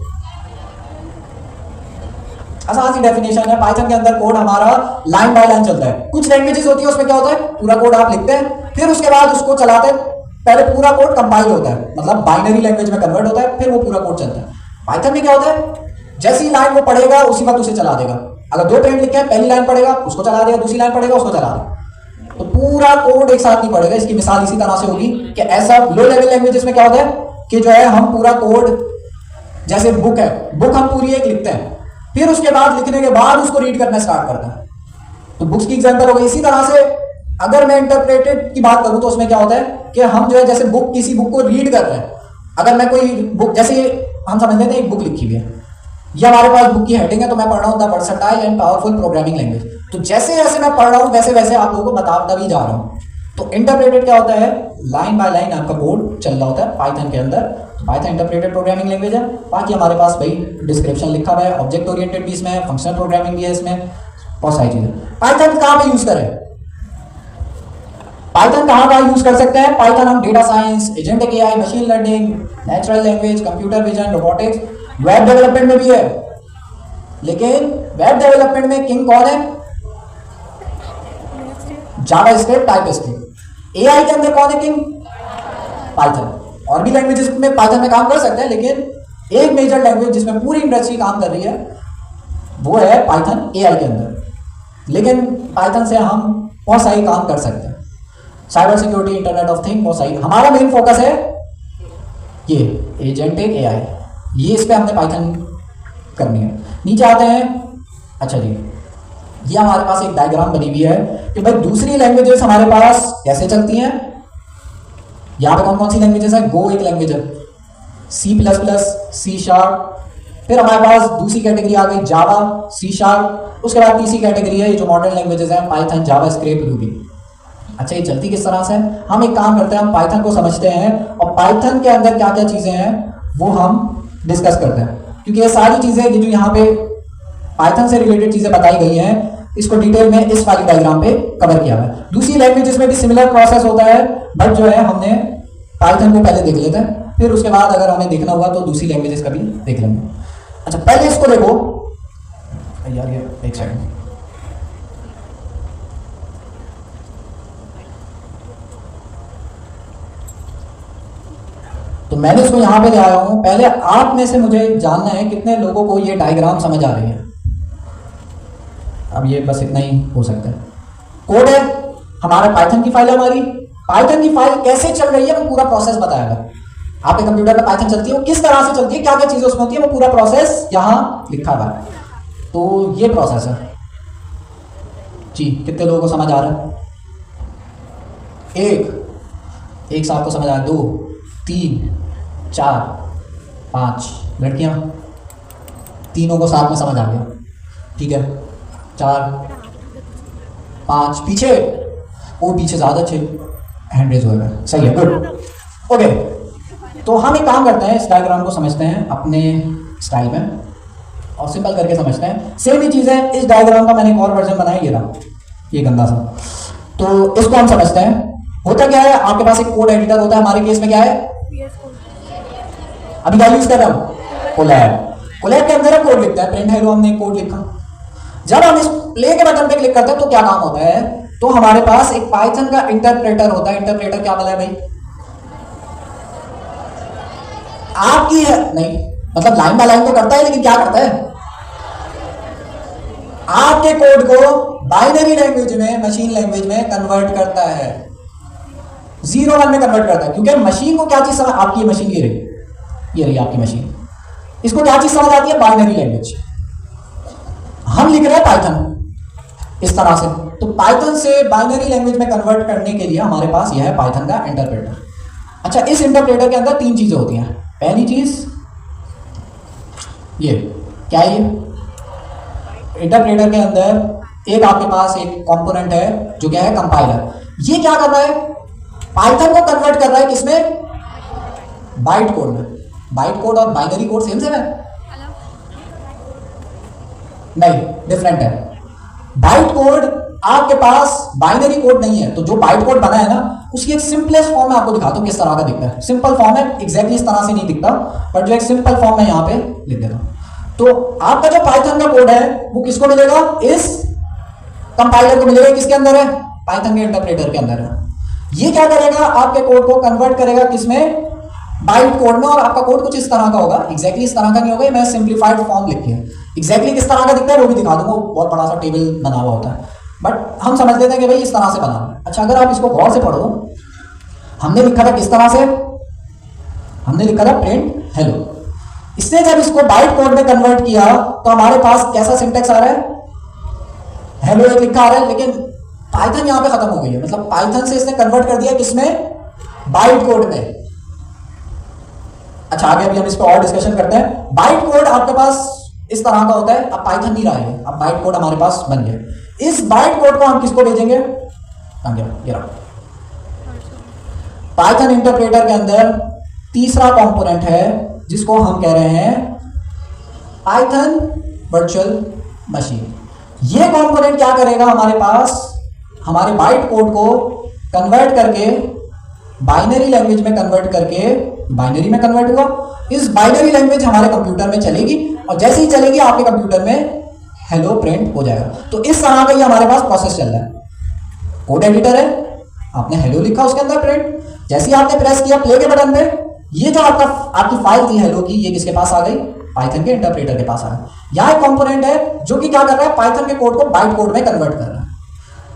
आसान सी डेफिनेशन है। पाइथन के अंदर कोड हमारा लाइन बाय लाइन चलता है। कुछ लैंग्वेजेस होती है उसमें क्या होता है, पूरा कोड आप लिखते हैं, फिर उसके बाद उसको चलाते हैं। पहले पूरा कोड कंपाइल होता है, मतलब बाइनरी लैंग्वेज में कन्वर्ट होता है, फिर वो पूरा कोड चलता है। पाइथन में क्या होता है, जैसी लाइन वो पढ़ेगा उसी वक्त उसे चला देगा। अगर 2 प्रिंट लिखे हैं, पहली लाइन पढ़ेगा उसको चला देगा, दूसरी लाइन पढ़ेगा उसको चला देगा। तो पूरा कोड एक साथ नहीं पढ़ेगा। इसकी मिसाल इसी तरह से होगी कि ऐसा लो लेवल लैंग्वेजेस में क्या होता है कि जो है हम पूरा कोड, जैसे बुक है, बुक हम पूरी एक लिखते हैं, फिर उसके बाद लिखने के बाद उसको रीड करना स्टार्ट करता है। तो बुक्स की एग्जांपल हो गई। इसी तरह से अगर मैं इंटरप्रेटेड की बात करूं तो उसमें क्या होता है कि हम जो है जैसे बुक, किसी बुक को रीड कर रहे हैं। अगर मैं कोई बुक, जैसे हम समझ लेते हैं एक बुक लिखी हुई है, ये हमारे पास बुक की हेडिंग है, तो मैं पढ़ रहा हूँ the versatile and powerful programming language. तो जैसे जैसे मैं पढ़ रहा हूँ वैसे वैसे आप लोगों को बताता भी जा रहा हूँ। तो इंटरप्रेटेड क्या होता है, लाइन बाय लाइन आपका कोड चल रहा होता है पाइथन के अंदर। पाइथन इंटरप्रेटेड प्रोग्रामिंग लैंग्वेज है। बाकी हमारे पास भाई डिस्क्रिप्शन लिखा हुआ है, ऑब्जेक्ट ओरिएंटेड भी इसमें है, फंक्शनल प्रोग्रामिंग भी है, इसमें बहुत सारी चीजें। पाइथन कहाँ पे यूज करें, पाइथन कहाँ यूज कर सकते हैं? पाइथन हम data science, agentic AI, machine learning, natural language, computer vision, robotics, web development में भी है। लेकिन वेब डेवलपमेंट में किंग कौन है? JavaScript, TypeScript. एआई के अंदर कौन है किंग? पाइथन। और भी लैंग्वेजेस में पाइथन में काम कर सकते हैं, लेकिन एक मेजर लैंग्वेज जिसमें पूरी इंडस्ट्री काम कर रही है वो है पाइथन एआई के अंदर। लेकिन पाइथन से हम बहुत सारे काम कर सकते हैं, cyber security, internet of thing, बहुत सारी। हमारा मेन फोकस है ये एजेंटिक एआई, ये इस पे हमने पाइथन करनी है। नीचे आते हैं। अच्छा जी, ये हमारे पास एक डायग्राम बनी हुई है कि भाई दूसरी लैंग्वेजेस हमारे पास कैसे चलती हैं। यहाँ पे कौन कौन सी लैंग्वेजेस है? गो एक लैंग्वेज है, C++, C#, फिर हमारे पास दूसरी कैटेगरी आ गई जावा, C#, उसके बाद तीसरी कैटेगरी है ये जो मॉडर्न लैंग्वेजेस हैं, पाइथन, जावास्क्रिप्ट, रूबी। अच्छा, ये चलती किस तरह से? हम एक काम करते हैं, हम पाइथन को समझते हैं और पाइथन के अंदर क्या क्या चीजें हैं वो हम डिस्कस करते हैं। क्योंकि ये सारी चीजें ये जो यहाँ पे पाइथन से रिलेटेड चीजें बताई गई हैं इसको डिटेल में इस वाली डायग्राम पे कवर किया हुआ है। दूसरी लैंग्वेजेस में भी सिमिलर प्रोसेस होता है, बट जो है हमने पाइथन को पहले देख लेते हैं, फिर उसके बाद अगर हमें देखना हुआ तो दूसरी लैंग्वेजेस का भी देख लेंगे। अच्छा पहले इसको देखो यार, ये एक सेकंड, तो मैंने इसको यहां पे ले आया हूं। पहले आप में से मुझे जानना है कितने लोगों को ये डायग्राम समझ आ रही है। अब ये बस इतना ही हो सकता है। कोड है हमारा, पाइथन की फाइल है हमारी, पाइथन की फाइल कैसे चल रही है वो पूरा प्रोसेस बताएगा। आपके कंप्यूटर में पाइथन चलती है, वो किस तरह से चलती है, क्या क्या चीजें उसमें होती है, वो पूरा प्रोसेस यहां लिखा हुआ है। तो ये प्रोसेस है जी। कितने लोगों को समझ आ रहा है? एक साथ को समझ आ रहा है, 2 3 4 5 लड़कियां, तीनों को साथ में समझ आ गया, ठीक है। 4 5 पीछे, वो पीछे ज्यादा अच्छे हैंड रेज होगा, सही है, गुड, ओके। तो हम एक काम करते हैं, इस डायग्राम को समझते हैं अपने स्टाइल में और सिंपल करके समझते हैं। सेम ही चीज़ है, इस डायग्राम का मैंने एक और वर्जन बनाया, ये रहा, ये गंदा सा। तो इसको हम समझते हैं। होता क्या है, आपके पास एक कोड एडिटर होता है, हमारे केस में क्या है, अभी क्या यूज कर रहा हूं, कोलैब। कोलैब के अंदर हम कोड लिखते हैं, प्रिंट हेलो, हमने एक कोड लिखा। जब हम इस प्ले के बटन पे क्लिक करते हैं तो क्या काम होता है, तो हमारे पास एक पाइथन का इंटरप्रेटर होता है। इंटरप्रेटर क्या बोला है भाई, आपकी है नहीं, मतलब लाइन बाय लाइन तो करता है, लेकिन क्या करता है, आपके कोड को बाइनरी लैंग्वेज में, मशीन लैंग्वेज में कन्वर्ट करता है, 0 1 में कन्वर्ट करता है। क्योंकि मशीन को क्या चीज समझ, आपकी मशीन ये रही आपकी मशीन, इसको क्या चीज समझ आती है, बाइनरी लैंग्वेज। हम लिख रहे हैं पाइथन इस तरह से, तो पाइथन से बाइनरी लैंग्वेज में कन्वर्ट करने के लिए हमारे पास यह है पाइथन का इंटरप्रेटर। अच्छा, इस इंटरप्रेटर के अंदर 3 चीजें होती हैं। पहली चीज ये क्या है, ये इंटरप्रेटर के अंदर एक आपके पास एक कंपोनेंट है जो क्या है, कंपाइलर। ये क्या कर रहा है, पाइथन को कन्वर्ट कर रहा है किसमें, बाइट कोड में। बाइट कोड और बाइनरी कोड सेम है? नहीं, डिफरेंट है। बाइट कोड आपके पास बाइनरी कोड नहीं है, तो जो बाइट कोड बना है ना, उसकी एक सिंपलेस्ट फॉर्म में आपको दिखाता हूं किस तरह का दिखता है। सिंपल फॉर्म है, एग्जैक्टली इस तरह से नहीं दिखता, बट जो एक सिंपल फॉर्म में यहां पे लिख देता हूं। तो आपका जो पाइथन का कोड है वो किसको मिलेगा, इस कंपाइलर को मिलेगा। किसके अंदर है, पाइथन के इंटरप्रेटर के अंदर है। ये क्या करेगा, आपके कोड को कन्वर्ट करेगा किसमें, बाइट कोड में। और आपका कोड कुछ इस तरह का होगा, एग्जैक्टली इस तरह का नहीं होगा, मैं सिंप्लीफाइड फॉर्म लिखी है। एग्जैक्टली किस तरह का दिखता है वो भी दिखा दूंगा, बहुत बड़ा सा टेबल बना हुआ होता है, बट हम समझ लेते हैं कि भाई इस तरह से बना हुआ है। अच्छा, अगर आप इसको गौर से पढ़ो, हमने लिखा था किस तरह से, हमने लिखा था प्रिंट हेलो। इसने जब इसको बाइट कोड में कन्वर्ट किया तो हमारे पास कैसा सिंटेक्स आ रहा है, हेलो एक लिखा आ रहा है, लेकिन पाइथन यहां पे खत्म हो गई है। मतलब पाइथन से इसने कन्वर्ट कर दिया किसमें, बाइट कोड में। अच्छा, आगे अभी हम इस पर और डिस्कशन करते हैं। बाइट कोड आपके पास इस तरह का होता है, अब पाइथन नहीं रहा है, अब बाइट कोड हमारे पास बन गया। इस बाइट कोड को हम किसको भेजेंगे, ये रहा पाइथन इंटरप्रेटर के अंदर तीसरा कंपोनेंट है जिसको हम कह रहे हैं पाइथन वर्चुअल मशीन। ये कंपोनेंट क्या करेगा, हमारे पास हमारे बाइट कोड को कन्वर्ट करके बाइनरी लैंग्वेज में कन्वर्ट करके, बाइनरी में कन्वर्ट हुआ, इस बाइनरी लैंग्वेज हमारे कंप्यूटर में चलेगी, और जैसे ही चलेगी आपके कंप्यूटर में हेलो प्रिंट हो जाएगा। तो इस तरह का ये हमारे पास प्रोसेस चल रहा है। कोड एडिटर है, आपने हेलो लिखा, उसके अंदर प्रिंट, जैसे ही आपने प्रेस किया प्ले के बटन पे, ये जो आपकी फाइल थी हेलो की, ये किसके पास आ गई, पाइथन के इंटरप्रेटर के पास आ गई। यहाँ एक कंपोनेंट है जो कि क्या कर रहा है, पाइथन के कोड को बाइट कोड में कन्वर्ट कर रहा है।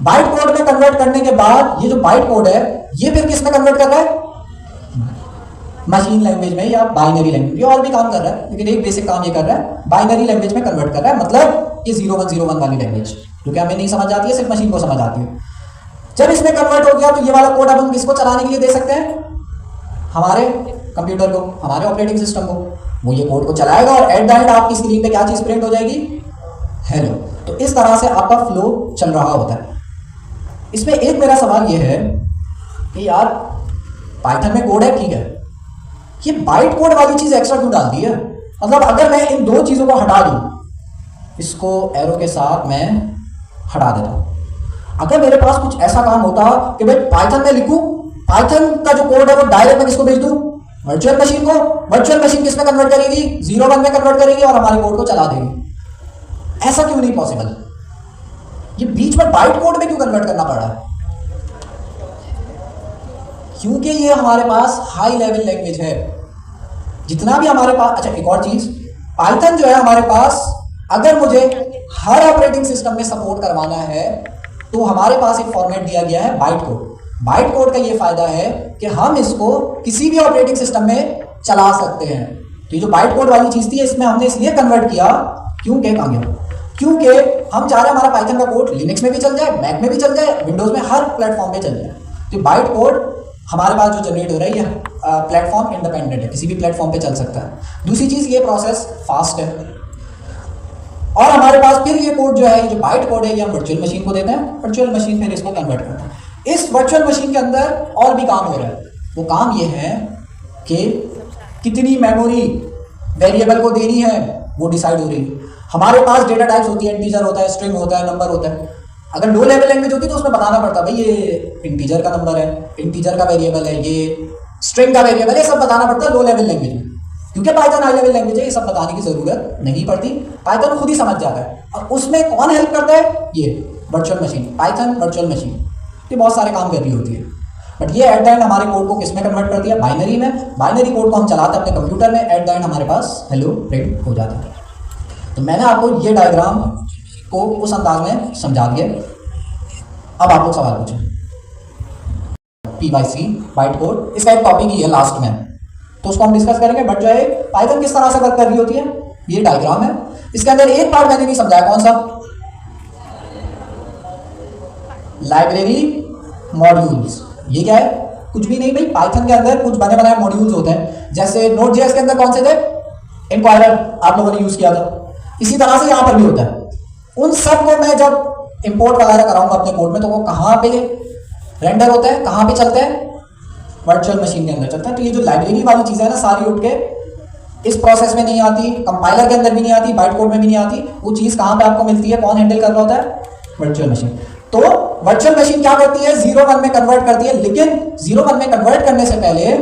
बाइट कोड में कन्वर्ट करने के बाद ये जो बाइट कोड है ये फिर किस में कन्वर्ट कर रहा है, मशीन लैंग्वेज में या बाइनरी लैंग्वेज। ये और भी काम कर रहा है, लेकिन एक बेसिक काम ये कर रहा है, बाइनरी लैंग्वेज में कन्वर्ट कर रहा है। मतलब ये 0101 वाली लैंग्वेज जो कि हमें नहीं समझ आती है, सिर्फ मशीन को समझ आती है। जब इसमें कन्वर्ट हो गया तो ये वाला कोड अब हम किसको चलाने के लिए दे सकते हैं, हमारे कंप्यूटर को, हमारे ऑपरेटिंग सिस्टम को। वो ये कोड को चलाएगा और एट द एंड आपकी स्क्रीन पे क्या चीज प्रिंट हो जाएगी, हेलो। तो इस तरह से आपका फ्लो चल रहा होता है। इसमें एक मेरा सवाल ये है कि यार पाइथन में कोड है, ठीक है, ये बाइट कोड वाली चीज एक्स्ट्रा क्यों डाल दी है, मतलब अगर मैं इन दो चीज़ों को हटा दूं, इसको एरो के साथ मैं हटा देता हूं। अगर मेरे पास कुछ ऐसा काम होता कि भाई पाइथन में लिखूं, पाइथन का जो कोड है वो डायरेक्ट मैं किसको भेज दूं, वर्चुअल मशीन को। वर्चुअल मशीन किस में कन्वर्ट करेगी, 0-1 में कन्वर्ट करेगी और हमारे कोड को चला देगी। ऐसा क्यों नहीं पॉसिबल? ये बीच में बाइट कोड में क्यों कन्वर्ट करना पड़ रहा है? क्योंकि ये हमारे पास हाई लेवल लैंग्वेज है। जितना भी हमारे पास, अच्छा एक और चीज, पाइथन जो है हमारे पास, अगर मुझे हर ऑपरेटिंग सिस्टम में सपोर्ट करवाना है तो हमारे पास एक फॉर्मेट दिया गया है बाइट कोड। बाइट कोड का ये फायदा है कि हम इसको किसी भी ऑपरेटिंग सिस्टम में चला सकते हैं। तो ये जो बाइट कोड वाली चीज थी, इसमें हमने इसलिए कन्वर्ट किया क्योंकि हम चाह रहे हैं हमारा पाइथन का कोड लिनक्स में भी चल जाए, मैक में भी चल जाए, विंडोज में, हर प्लेटफॉर्म पे चल जाए। तो बाइट कोड हमारे पास जो जनरेट हो रहा है ये प्लेटफॉर्म इंडिपेंडेंट है, किसी भी प्लेटफॉर्म पे चल सकता है। दूसरी चीज, ये प्रोसेस फास्ट है और हमारे पास फिर ये कोड जो है, ये जो बाइट कोड है, ये हम वर्चुअल मशीन को देते हैं, वर्चुअल मशीन फिर इसको कन्वर्ट करता है। इस वर्चुअल मशीन के अंदर और भी काम हो रहा है। वो काम ये है कि कितनी मेमोरी वेरिएबल को देनी है वो डिसाइड हो रही है। हमारे पास डेटा टाइप्स होती है, इंटीजर होता है, स्ट्रिंग होता है, नंबर होता है। अगर लो लेवल लैंग्वेज होती तो उसमें बताना पड़ता भाई ये इंटीजर का नंबर है, इंटीजर का वेरिएबल है, ये स्ट्रिंग का वेरिएबल है, सब बताना पड़ता है लो लेवल लैंग्वेज में। क्योंकि पाइथन हाई लेवल लैंग्वेज है, ये सब बताने की जरूरत नहीं पड़ती, पाइथन खुद ही समझ जाता है। और उसमें कौन हेल्प करता है? ये virtual machine, Python virtual machine, ये बहुत सारे काम कर रही होती है। बट ये एट द एंड हमारे कोड को किस में कन्वर्ट करती है? बाइनरी में। बाइनरी कोड को हम चलाते हैं अपने कंप्यूटर में, एट द एंड हमारे पास हेलो प्रिंट हो जाता है। तो मैंने आपको ये डायग्राम को उस अंदाज में समझा दिया। अब आप लोग सवाल पूछें। PYC बाइट कोड, इसका एक टॉपिक ही है लास्ट में, तो उसको हम डिस्कस करेंगे। बट जो है पाइथन किस तरह से वर्क कर रही होती है, ये डायग्राम है। इसके अंदर एक पार्ट मैंने नहीं समझाया, कौन सा? Library modules. ये क्या है? कुछ भी नहीं भाई, पाइथन के अंदर कुछ बने बनाए मॉड्यूल्स होते हैं। जैसे Node.js के अंदर कौन से थे? इंक्वायरर आप लोगों ने यूज किया था। इसी तरह से यहां पर भी होता है। उन सब को मैं जब इंपोर्ट वगैरह कराऊंगा अपने कोड में, तो वो कहां पे रेंडर होता है, कहां पे चलता है? वर्चुअल मशीन के अंदर चलता है। तो ये जो लाइब्रेरी वाली चीज़ है ना, सारी उठ के इस प्रोसेस में नहीं आती, कंपाइलर के अंदर भी नहीं आती, बाइट कोड में भी नहीं आती। वो चीज़ कहाँ पे आपको मिलती है? कौन हैंडल कर रहा होता है? Virtual machine. तो वर्चुअल मशीन क्या करती है? 0-1 में कन्वर्ट करती है, लेकिन 0-1 में कन्वर्ट करने से पहले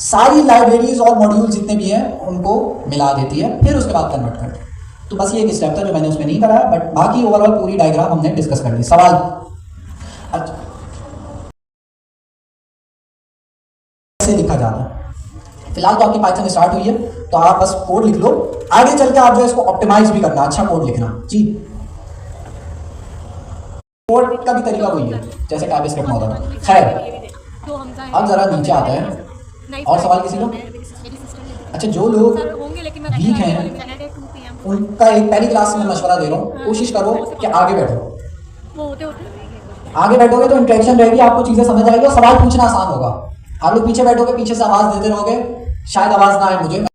सारी लाइब्रेरीज और मॉड्यूल जितने भी हैं उनको मिला देती है, फिर उसके बाद कन्वर्ट करती है। तो बस ये एक स्टेप था जो मैंने उसमें नहीं कराया, बट बाकी ओवरऑल पूरी डायग्राम हमने डिस्कस कर ली। सवाल? अच्छा, कैसे लिखा जाता है? फिलहाल तो आपकी पाइथन स्टार्ट हुई है, तो आप बस कोड लिख लो। आगे चल के आप जो है इसको ऑप्टिमाइज भी करना, अच्छा कोड लिखना जी। कोड का भी तरीका वही है जैसे टाइपस्क्रिप्ट में होता था। खैर, अब जरा नीचे आता है। और सवाल किसी को? अच्छा, जो लोग वीक हैं उनका एक पहली क्लास में मशवरा दे रहा हूँ, कोशिश करो कि आगे बैठो। आगे बैठोगे तो इंटरेक्शन रहेगी, आपको चीजें समझ आएगी और सवाल पूछना आसान होगा। आप लोग पीछे बैठोगे, पीछे से आवाज देते रहोगे, शायद आवाज ना आए मुझे,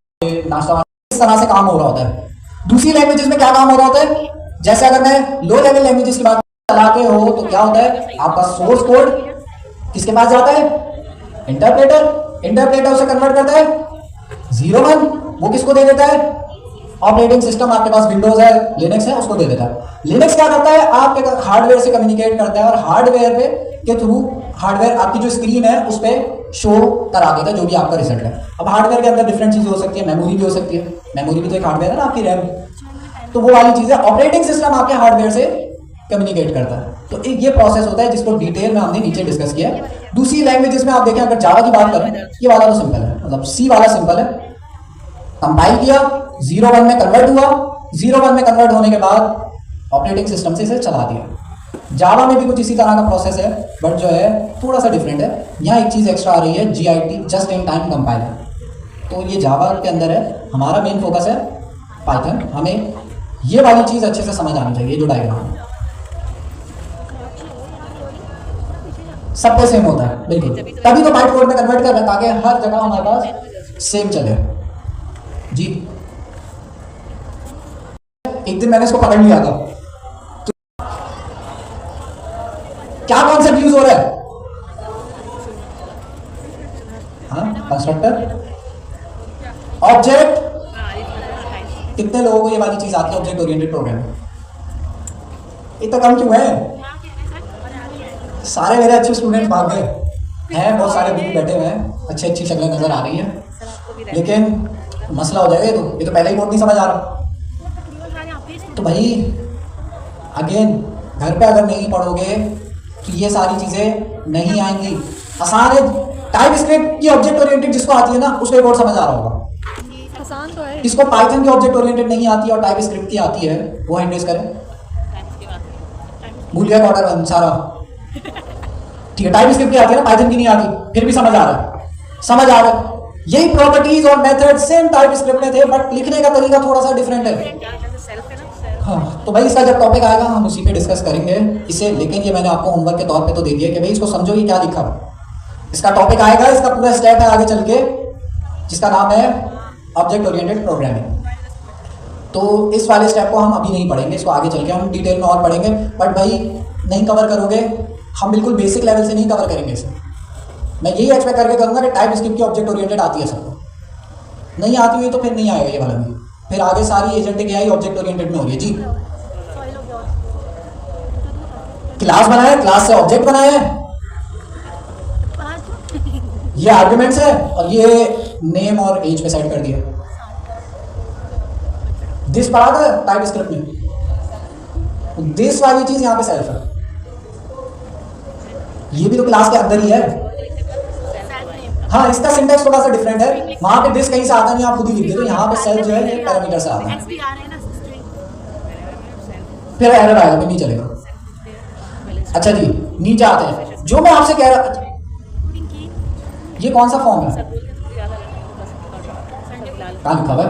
नाश्ता, इस तरह से काम हो रहा होता है। दूसरी लैंग्वेजेस में क्या काम हो रहा होता है? जैसे अगर मैं लो लेवल लैंग्वेजेस की बात चलाते हो तो क्या होता है? आपका सोर्स कोड किसके पास जाता है? इंटरप्रेटर। इंटरप्रेटर उसे कन्वर्ट करता है 0-1, वो किसको दे देता है? ऑपरेटिंग सिस्टम आपके पास विंडोज है, लिनक्स है, उसको दे देता है। लिनक्स क्या करता है? आपके हार्डवेयर से कम्युनिकेट करता है और हार्डवेयर पे के थ्रू हार्डवेयर आपकी जो स्क्रीन है उस पर शो करा देता है जो भी आपका रिजल्ट है। अब हार्डवेयर के अंदर डिफरेंट चीजें हो सकती है, मेमोरी भी हो सकती है, मेमोरी भी तो एक हार्डवेयर है ना आपकी, रैम। तो वो वाली चीजें ऑपरेटिंग सिस्टम आपके हार्डवेयर से कम्युनिकेट करता है। तो एक ये प्रोसेस होता है जिसको डिटेल में हमने नीचे डिस्कस किया है। दूसरी लैंग्वेजेस में आप देखें, अगर जावा की बात करें, ये वाला तो सिंपल है, मतलब सी वाला सिंपल है। कंपाइल किया, 0-1 में कन्वर्ट हुआ, 0-1 में कन्वर्ट होने के बाद ऑपरेटिंग सिस्टम से इसे चला दिया। जावा में भी कुछ इसी तरह का प्रोसेस है, बट जो है थोड़ा सा डिफरेंट है। यहाँ एक चीज़ एक्स्ट्रा आ रही है, GIT, just in time compiler. तो ये जावा के अंदर है, हमारा मेन फोकस है पाइथन। हमें ये वाली चीज़ अच्छे से समझ आनी चाहिए। जो डायग्राम है सबको सेम होता है, बिल्कुल, तभी तो बाइट कोड में कन्वर्ट कर रहे हैं ताकि हर जगह हमारे पास सेम चले जी। एक दिन मैंने इसको पकड़ लिया था, तो क्या कॉन्सेप्ट यूज हो रहा है? हाँ, कंस्ट्रक्टर, ऑब्जेक्ट, कितने लोगों को ये वाली चीज़ आती है ऑब्जेक्ट ओरिएंटेड प्रोग्रामिंग? इतना कम क्यों है? सारे मेरे अच्छे स्टूडेंट्स भाग गए हैं, बहुत सारे भी बैठे हुए हैं, अच्छी अच्छी शक्लें नज़र आ रही हैं, लेकिन मसला हो जाएगा। ये तो पहले ही कोड नहीं समझ आ रहा। तो भाई अगेन घर पे अगर नहीं पढ़ोगे तो ये सारी चीज़ें नहीं आएंगी। आसान है, टाइप स्क्रिप्ट की ऑब्जेक्ट ओरिएंटेड जिसको आती है ना उसको कोड समझ आ रहा होगा। आसान तो है। इसको पाइथन की ऑब्जेक्ट ओरिएंटेड नहीं आती और टाइप स्क्रिप्ट की आती है, वो हैंड रेज करें। भूल गया ऑर्डर वन सारा, ठीक है। टाइप स्क्रिप्ट की आती है ना, पाइथन की नहीं आती, फिर भी समझ आ रहा है, समझ आ रहा है। यही प्रॉपर्टीज और मेथड सेम टाइप स्क्रिप्ट में थे, बट लिखने का तरीका थोड़ा सा डिफरेंट है। हाँ, तो भाई इसका जब टॉपिक आएगा हम उसी पे डिस्कस करेंगे इसे, लेकिन ये मैंने आपको होमवर्क के तौर पे तो दे दिया कि भाई इसको समझो ये क्या लिखा है। इसका टॉपिक आएगा, इसका पूरा स्टेप है आगे चल के, जिसका नाम है ऑब्जेक्ट ओरिएंटेड प्रोग्रामिंग। तो इस वाले स्टेप को हम अभी नहीं पढ़ेंगे, इसको आगे चल के हम डिटेल में और पढ़ेंगे। बट भाई नहीं कवर करोगे, हम बिल्कुल बेसिक लेवल से नहीं कवर करेंगे इसे। मैं यही एक्सपेक्ट करके करूँगा कि टाइप स्क्रिप्ट की ऑब्जेक्ट ओरिएंटेड आती है सबको, नहीं आती हुई तो फिर नहीं आएगा ये वाला भी। फिर आगे सारी एजेंटिक एआई ऑब्जेक्ट ओरिएंटेड में हो रही है जी। क्लास बनाए, क्लास से ऑब्जेक्ट बनाए, ये आर्ग्यूमेंट्स है और ये नेम और एज पे सेट कर दिया। दिस पढ़ा था टाइप स्क्रिप्ट में, दिस वाली चीज यहाँ पे सेल्फ है, ये भी तो क्लास के अंदर ही है। हाँ, इसका सिंटैक्स थोड़ा सा डिफरेंट है, वहां पे दिस कहीं से आता नहीं, आप खुद ही लिख देते हो। यहाँ पे सेल्फ जो है ये पैरामीटर से आता है, फिर एरर आएगा, फिर नहीं चलेगा। अच्छा जी, नीचे आते हैं। जो मैं आपसे कह रहा, ये कौन सा फॉर्म है, कहाँ लिखा हुआ है?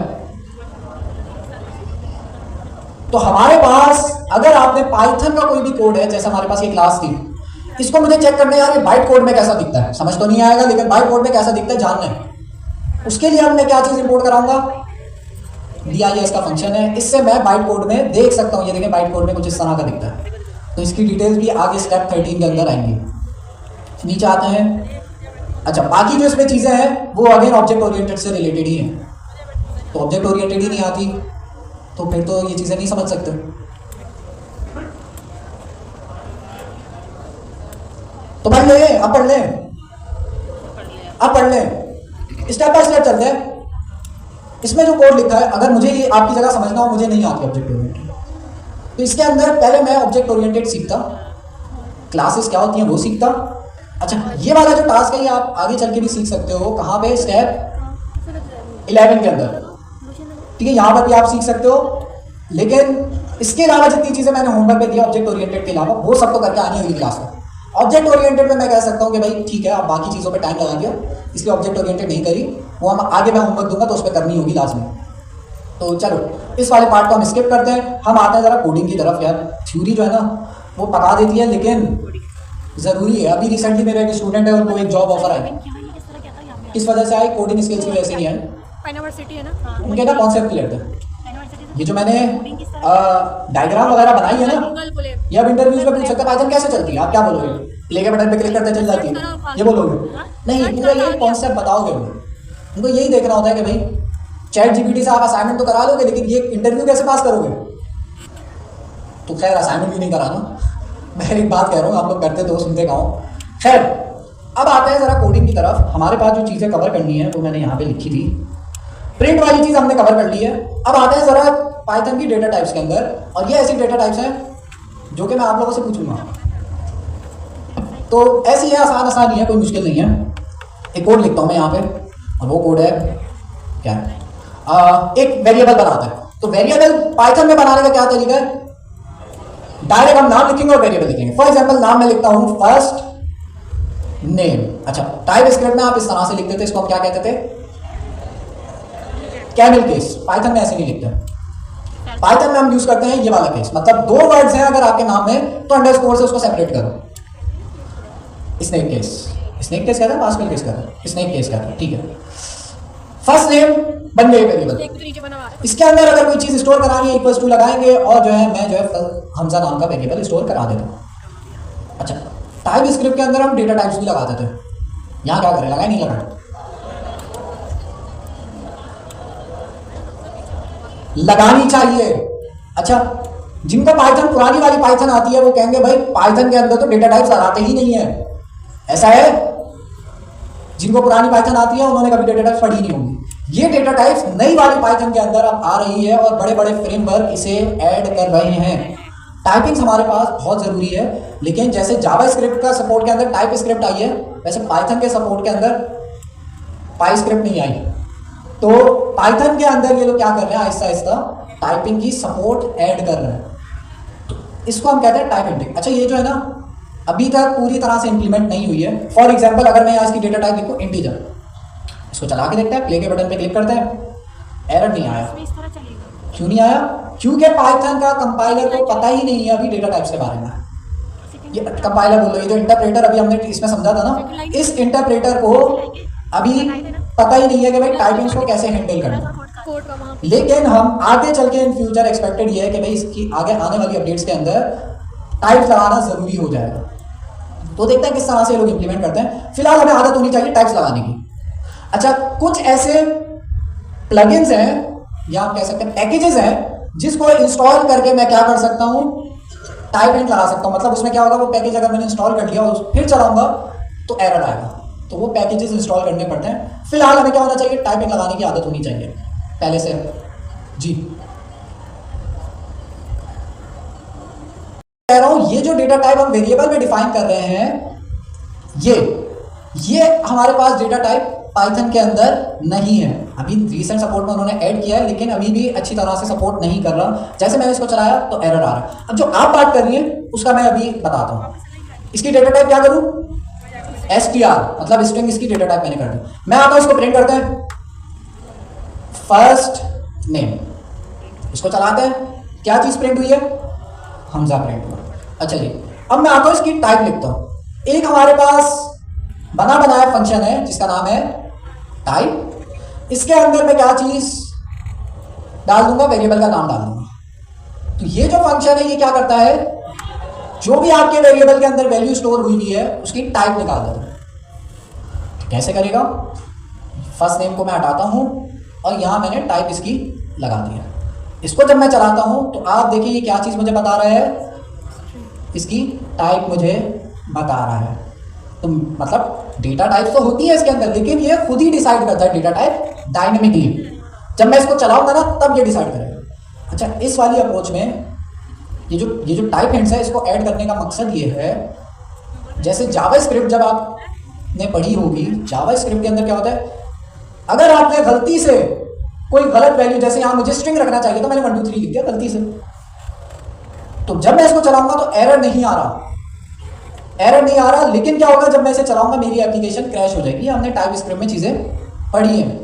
तो हमारे पास अगर आपने पाइथन का कोई भी कोड है, जैसे हमारे पास ये क्लास थी, इसको मुझे चेक करना है यार ये बाइट कोड में कैसा दिखता है। समझ तो नहीं आएगा, लेकिन बाइट कोड में कैसा दिखता है जानना है। उसके लिए अब मैं क्या चीज इंपोर्ट कराऊंगा, DIS का फंक्शन है, इससे मैं बाइट कोड में देख सकता हूँ। ये देखें बाइट कोड में कुछ इस तरह का दिखता है, तो इसकी डिटेल्स भी आगे स्टेप 13 के अंदर आएंगी। नीचे आते हैं। अच्छा, बाकी जो इसमें चीजें हैं वो अगेन ऑब्जेक्ट ओरिएंटेड से रिलेटेड ही हैं। तो ऑब्जेक्ट ओरिएंटेड ही नहीं आती तो फिर तो ये चीजें नहीं समझ सकते। तो पढ़ ले, अब पढ़ ले, अब पढ़ ले, स्टेप बाय स्टेप चलते हैं। इसमें जो कोड लिखा है, अगर मुझे ये आपकी जगह समझना हो, मुझे नहीं आती ऑब्जेक्ट ओरिएंटेड, तो इसके अंदर पहले मैं ऑब्जेक्ट ओरिएंटेड सीखता, क्लासेस क्या होती हैं वो सीखता। अच्छा, ये वाला जो टास्क है ये आप आगे चल के भी सीख सकते हो। कहाँ पे? स्टेप 11 के अंदर, ठीक है, यहाँ पर भी आप सीख सकते हो। लेकिन इसके अलावा जितनी चीजें मैंने होमवर्क में दिया ऑब्जेक्ट ओरिएंटेड के अलावा, वो सब तो करके आनी है अगली क्लास में। ऑब्जेक्ट ओरिएंटेड में मैं कह सकता हूँ कि भाई ठीक है, आप बाकी चीज़ों पे टाइम लगा दिया, इसलिए ऑब्जेक्ट ओरिएंटेड नहीं करी, वो हम आगे मैं होमवर्क दूंगा तो उस पर करनी होगी लाजमी। तो चलो इस वाले पार्ट को हम स्किप करते हैं, हम आते हैं ज़रा कोडिंग की तरफ। यार थ्योरी जो है ना वो पका देती है, लेकिन ज़रूरी है। अभी रिसेंटली मेरा एक स्टूडेंट है, उनको एक जॉब ऑफर आई, किस वजह से आई? कोडिंग स्किल्स की वजह से नहीं आई, उनके ना कॉन्सेप्ट क्लियर थे। ये जो मैंने डायग्राम वगैरह बनाई है ना, ये अब इंटरव्यूज में पूछ सकते हैं पाइथन कैसे चलती है, आप क्या बोलोगे? प्ले के बटन पे क्लिक करते चल जाती है, ये बोलोगे? नहीं, पूरा यही कॉन्सेप्ट बताओगे उनको। यही देखना होता है कि भाई चैट जीपीटी से आप असाइनमेंट तो करा लोगे, लेकिन ये इंटरव्यू कैसे पास करोगे? तो खैर असाइनमेंट भी नहीं कराना, मैं एक बात कह रहा हूँ, आप लोग करते तो सुनते गाँव। खैर अब आते हैं ज़रा कोडिंग की तरफ। हमारे पास जो चीज़ें कवर करनी है वो मैंने यहाँ पे लिखी थी। प्रिंट वाली चीज़ हमने कवर कर ली है। अब आते हैं ज़रा पाइथन की डेटा टाइप्स के अंदर, और ये ऐसी डेटा टाइप्स हैं जो कि मैं आप लोगों से पूछूंगा। तो ऐसी है, आसान ही है, कोई मुश्किल नहीं है। एक कोड लिखता हूँ मैं यहाँ पे, और वो कोड है क्या है, एक वेरिएबल बनाता है। तो वेरिएबल पाइथन में बनाने का क्या तरीका है? डायरेक्ट हम नाम लिखेंगे और वेरिएबल लिखेंगे। फॉर एग्जाम्पल नाम मैं लिखता हूँ फर्स्ट नेम। अच्छा, टाइप स्क्रिप्ट में आप इस तरह से लिखते थे, इसको हम क्या कहते थे? Camel case. पाइथन में ऐसे नहीं लिखते, पाइथन में हम यूज करते हैं ये वाला केस। मतलब दो वर्ड्स हैं अगर आपके नाम में तो अंडरस्कोर से उसको सेपरेट करो। स्नेक केस, स्नेक केस कहता है, पास्कल केस कहता है, स्नेक केस कहता है, ठीक है। फर्स्ट नेम बन गई वेरिएबल। इसके अंदर अगर कोई चीज स्टोर करानी है इक्वल्स टू लगाएंगे, और जो है मैं जो है हमजा नाम का वेरिएबल स्टोर करा देता हूँ। अच्छा, टाइप स्क्रिप्ट के अंदर हम डेटा टाइप्स भी लगा देते हैं। यहाँ क्या करें, लगाए नहीं लगाए? लगानी चाहिए। अच्छा, जिनको पाइथन पुरानी वाली पाइथन आती है वो कहेंगे भाई पाइथन के अंदर तो डेटा टाइप्स लगाते ही नहीं है। ऐसा है? जिनको पुरानी पाइथन आती है उन्होंने कभी डेटा टाइप्स पढ़ी नहीं होंगी। ये डेटा टाइप्स नई वाली पाइथन के अंदर अब आ रही है और बड़े बड़े फ्रेमवर्क इसे ऐड कर रहे हैं। टाइपिंग्स हमारे पास बहुत ज़रूरी है, लेकिन जैसे जावास्क्रिप्ट का सपोर्ट के अंदर टाइप स्क्रिप्ट आई है, वैसे पाइथन के सपोर्ट के अंदर पाई स्क्रिप्ट नहीं आई। तो पाइथन के अंदर ये लोग क्या कर रहे हैं, आहिस्ता आहिस्ता टाइपिंग की सपोर्ट ऐड कर रहे हैं। तो इसको हम कहते हैं टाइप इंटिंग। अच्छा, ये जो है ना अभी तक पूरी तरह से इंप्लीमेंट नहीं हुई है। फॉर एग्जाम्पल, अगर मैं आज की डेटा टाइप लिखूँ इंटीजर, इसको चला के देखते हैं, प्ले के बटन पे क्लिक करते हैं, एरर नहीं आया। क्यों नहीं आया? क्योंकि पाइथन का कंपाइलर को पता ही नहीं है अभी डेटा टाइप्स के बारे में। ये कंपाइलर बोलो, ये जो इंटरप्रेटर अभी हमने इसमें समझा था ना, इस इंटरप्रेटर को अभी पता ही नहीं है कि भाई टाइपिंग्स को कैसे हैंडल करना। लेकिन हम आगे चल के इन फ्यूचर एक्सपेक्टेड ये है कि भाई इसकी आगे आने वाली अपडेट्स के अंदर टाइप्स लगाना जरूरी हो जाएगा। तो देखते हैं किस तरह से लोग इंप्लीमेंट करते हैं। फिलहाल हमें आदत होनी चाहिए टाइप्स लगाने की। अच्छा, कुछ ऐसे प्लगइन्स हैं या आप कह सकते हैं पैकेजेस हैं जिसको इंस्टॉल करके मैं क्या कर सकता हूं, टाइप इंट लगा सकता हूं। मतलब उसमें क्या होगा, वो पैकेज अगर मैंने इंस्टॉल कर लिया और फिर चलाऊंगा तो एरर आएगा। तो वो पैकेजेस इंस्टॉल करने पड़ते हैं। फिलहाल हमें क्या होना चाहिए, टाइपिंग लगाने की आदत होनी चाहिए पहले से। जी कह रहा हूं, ये जो डेटा टाइप हम वेरिएबल में डिफाइन कर रहे हैं, ये हमारे पास डेटा टाइप पाइथन के अंदर नहीं है। अभी रिसेंट सपोर्ट में उन्होंने ऐड किया है, लेकिन अभी भी अच्छी तरह से सपोर्ट नहीं कर रहा। जैसे मैंने इसको चलाया तो एरर आ रहा है। अब जो आप बात कर रही हैं उसका मैं अभी बताता हूं। इसकी डेटा टाइप क्या करूं, str, मतलब स्ट्रिंग इसकी डेटा टाइप मैंने कर दी। मैं आता हूं, इसको प्रिंट करते हैं, फर्स्ट नेम, इसको चलाते हैं, क्या चीज प्रिंट हुई है, हमजा प्रिंट हुआ। अच्छा जी, अब मैं आता हूं, इसकी टाइप लिखता हूं। एक हमारे पास बना बनाया फंक्शन है जिसका नाम है टाइप। इसके अंदर मैं क्या चीज डाल दूंगा, वेरिएबल का नाम डाल दूंगा। तो ये जो फंक्शन है ये क्या करता है, जो भी आपके वेरिएबल के अंदर वैल्यू स्टोर हुई है उसकी टाइप निकाल देता है। कैसे करेगा, फर्स्ट नेम को मैं हटाता हूं और यहां मैंने टाइप इसकी लगा दिया। इसको जब मैं चलाता हूं तो आप देखिए ये क्या चीज मुझे बता रहा है, इसकी टाइप मुझे बता रहा है। तो मतलब डेटा टाइप तो होती है इसके अंदर, लेकिन ये खुद ही डिसाइड करता है डेटा टाइप डायनेमिकली। जब मैं इसको चलाऊंगा ना तब ये डिसाइड करेगा। अच्छा, इस वाली अप्रोच में ये जो टाइप हिंट्स है इसको ऐड करने का मकसद ये है, जैसे जावास्क्रिप्ट जब आपने पढ़ी होगी, जावास्क्रिप्ट के अंदर क्या होता है, अगर आपने गलती से कोई गलत वैल्यू, जैसे यहां मुझे स्ट्रिंग रखना चाहिए तो मैंने 1 2 3 लिख दिया गलती से, तो जब मैं इसको चलाऊंगा तो एरर नहीं आ रहा, लेकिन क्या होगा, जब मैं इसे चलाऊंगा मेरी एप्लीकेशन क्रैश हो जाएगी। हमने टाइप स्क्रिप्ट में चीजें पढ़ी हैं।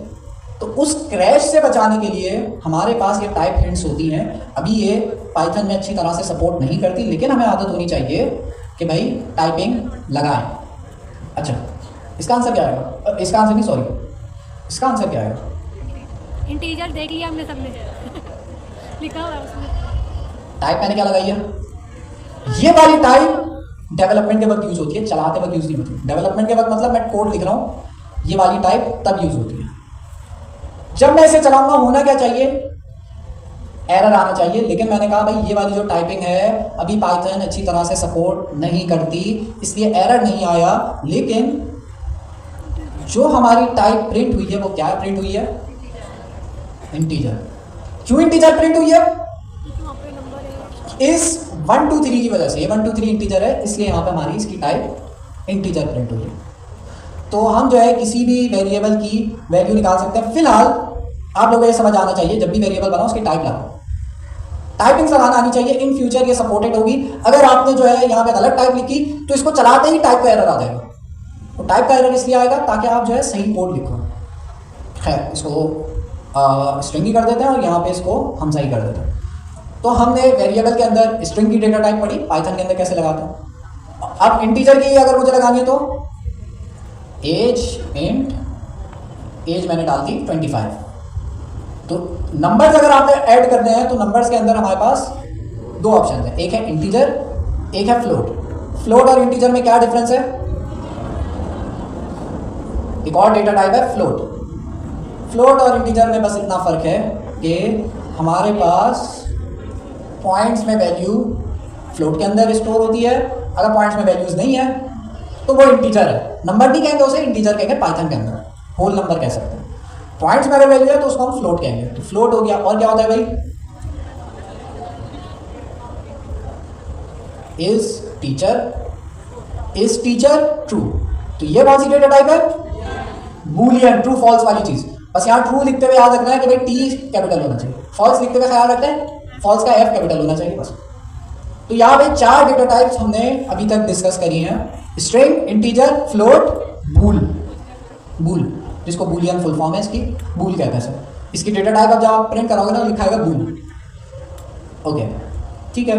तो उस क्रैश से बचाने के लिए हमारे पास ये टाइप हिंट्स होती हैं। अभी ये पाइथन में अच्छी तरह से सपोर्ट नहीं करती, लेकिन हमें आदत होनी चाहिए कि भाई टाइपिंग लगाएं। अच्छा, इसका आंसर क्या आएगा, इसका आंसर नहीं, सॉरी, इसका आंसर क्या आएगा, इंटीजर देख लिया हमने सबने लिखा हुआ है उसमें। टाइप मैंने क्या लगाई है, ये वाली टाइप डेवलपमेंट के वक्त यूज होती है, चलाते वक्त यूज नहीं होती। डेवलपमेंट के वक्त मतलब मैं कोड लिख रहा हूँ, ये वाली टाइप तब यूज होती है। जब मैं इसे चलाऊंगा होना क्या चाहिए, एरर आना चाहिए। लेकिन मैंने कहा भाई ये वाली जो टाइपिंग है अभी पाइथन अच्छी तरह से सपोर्ट नहीं करती, इसलिए एरर नहीं आया। लेकिन जो हमारी टाइप प्रिंट हुई है वो क्या प्रिंट हुई है, इंटीजर। क्यों इंटीजर प्रिंट हुई है, इस 1 2 3 की वजह से। ये 1 2 3 इंटीजर है, इसलिए यहाँ पे हमारी इसकी टाइप इंटीजर प्रिंट हुई है। तो हम जो है किसी भी वेरिएबल की वैल्यू निकाल सकते हैं। फिलहाल आप लोगों को ये समझ आना चाहिए, जब भी वेरिएबल बनाओ उसकी टाइप लगाओ, टाइपिंग लगाना आनी चाहिए। इन फ्यूचर ये सपोर्टेड होगी। अगर आपने जो है यहाँ पे गलत टाइप लिखी तो इसको चलाते ही टाइप का एरर आ जाएगा। तो टाइप का एरर इसलिए आएगा ताकि आप जो है सही कोड लिखो। खैर, इसको स्ट्रिंग ही कर देते हैं और यहाँ पे इसको हमजा ही कर देते हैं। तो हमने वेरिएबल के अंदर स्ट्रिंग की डेटा टाइप पढ़ी, पाइथन के अंदर कैसे लगाते हैं। अब इंटीजर की अगर मुझे लगानी है तो एज इंट, एज मैंने डाल दी 25। तो नंबर्स अगर आपने ऐड करने हैं तो नंबर्स के अंदर हमारे पास 2 ऑप्शन है, एक है इंटीजर, एक है फ्लोट। फ्लोट और इंटीजर में क्या डिफरेंस है, एक और डेटा टाइप है फ्लोट। फ्लोट और इंटीजर में बस इतना फर्क है कि हमारे पास पॉइंट्स में वैल्यू फ्लोट के अंदर स्टोर होती है। अगर पॉइंट्स में वैल्यूज नहीं है तो वो इंटीजर है। नंबर नहीं कहेंगे उसे, इंटीजर कहेंगे पाइथन के अंदर, होल नंबर कह सकते हैं। पॉइंट्स में अगर वैल्यू है तो उसको हम फ्लोट कहेंगे। तो फ्लोट हो गया। और क्या होता है भाई? Is teacher true. तो ये कौन सी डेटा टाइप है? बूलियन, ट्रू फॉल्स वाली चीज। बस यहाँ ट्रू लिखते हुए याद रखना है कि भाई टी कैपिटल होना चाहिए, फॉल्स लिखते हुए ख्याल रखते हैं फॉल्स का एफ कैपिटल होना चाहिए बस। तो यहाँ पे 4 डेटा टाइप्स हमने अभी तक डिस्कस करी हैं: स्ट्रिंग, इंटीजर, फ्लोट, बूल। बूल जिसको बूलियन फुल फॉर्म है इसकी, बूल कहते हैं सर। इसकी डेटा टाइप अब जब आप प्रिंट कराओगे ना लिखा है बूल। ओके ठीक है।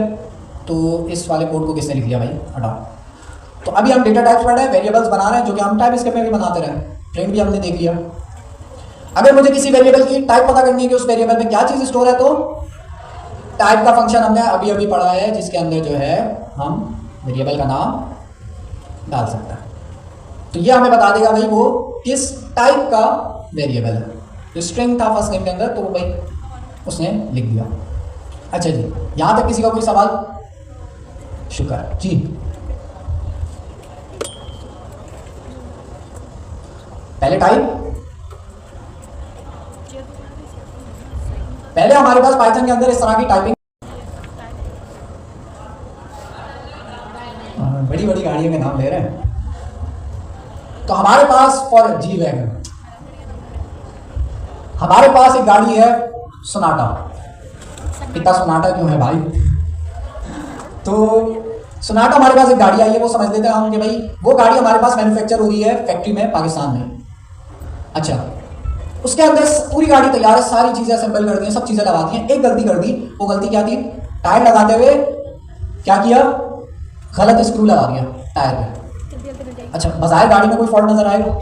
तो इस वाले कोड को किसने लिख लिया भाई? हटाओ। तो अभी हम डेटा टाइप्स पढ़ रहे हैं, वेरिएबल्स बना रहे हैं, जो कि हम टाइपस्क्रिप्ट में भी बनाते रहे। प्रिंट भी हमने देख लिया। अगर मुझे किसी वेरिएबल की टाइप पता करनी है कि उस वेरिएबल में क्या चीज़ स्टोर है, तो टाइप का फंक्शन हमने अभी अभी पढ़ा है, जिसके अंदर जो है हम वेरिएबल का नाम डाल सकते हैं। तो ये हमें बता देगा भाई वो किस टाइप का वेरिएबल है। तो स्ट्रिंग था फर्स्ट नेम के अंदर, तो वो भाई उसने लिख दिया। अच्छा जी, यहाँ तक किसी का कोई सवाल? शुक्र जी। पहले टाइप, पहले हमारे पास पाइथन के अंदर इस तरह की टाइपिंग, बड़ी बड़ी गाड़ियों के नाम ले रहे हैं। तो हमारे पास फॉर जी वैगन, हमारे पास एक गाड़ी है सोनाटा। इतना सोनाटा क्यों है भाई? तो सोनाटा हमारे पास एक गाड़ी आई है, वो समझ लेते हैं हम कि भाई वो गाड़ी हमारे पास मैन्युफैक्चर हो रही है फैक्ट्री में पाकिस्तान में। अच्छा, उसके अंदर पूरी गाड़ी तैयार है, सारी चीजें असेंबल कर दी हैं, सब चीजें लगा दी हैं। एक गलती कर दी। वो गलती क्या थी? टायर लगाते हुए क्या किया? गलत स्क्रू लगा दिया टायर पे। अच्छा, बजाय गाड़ी में कोई फॉल्ट नजर आएगा?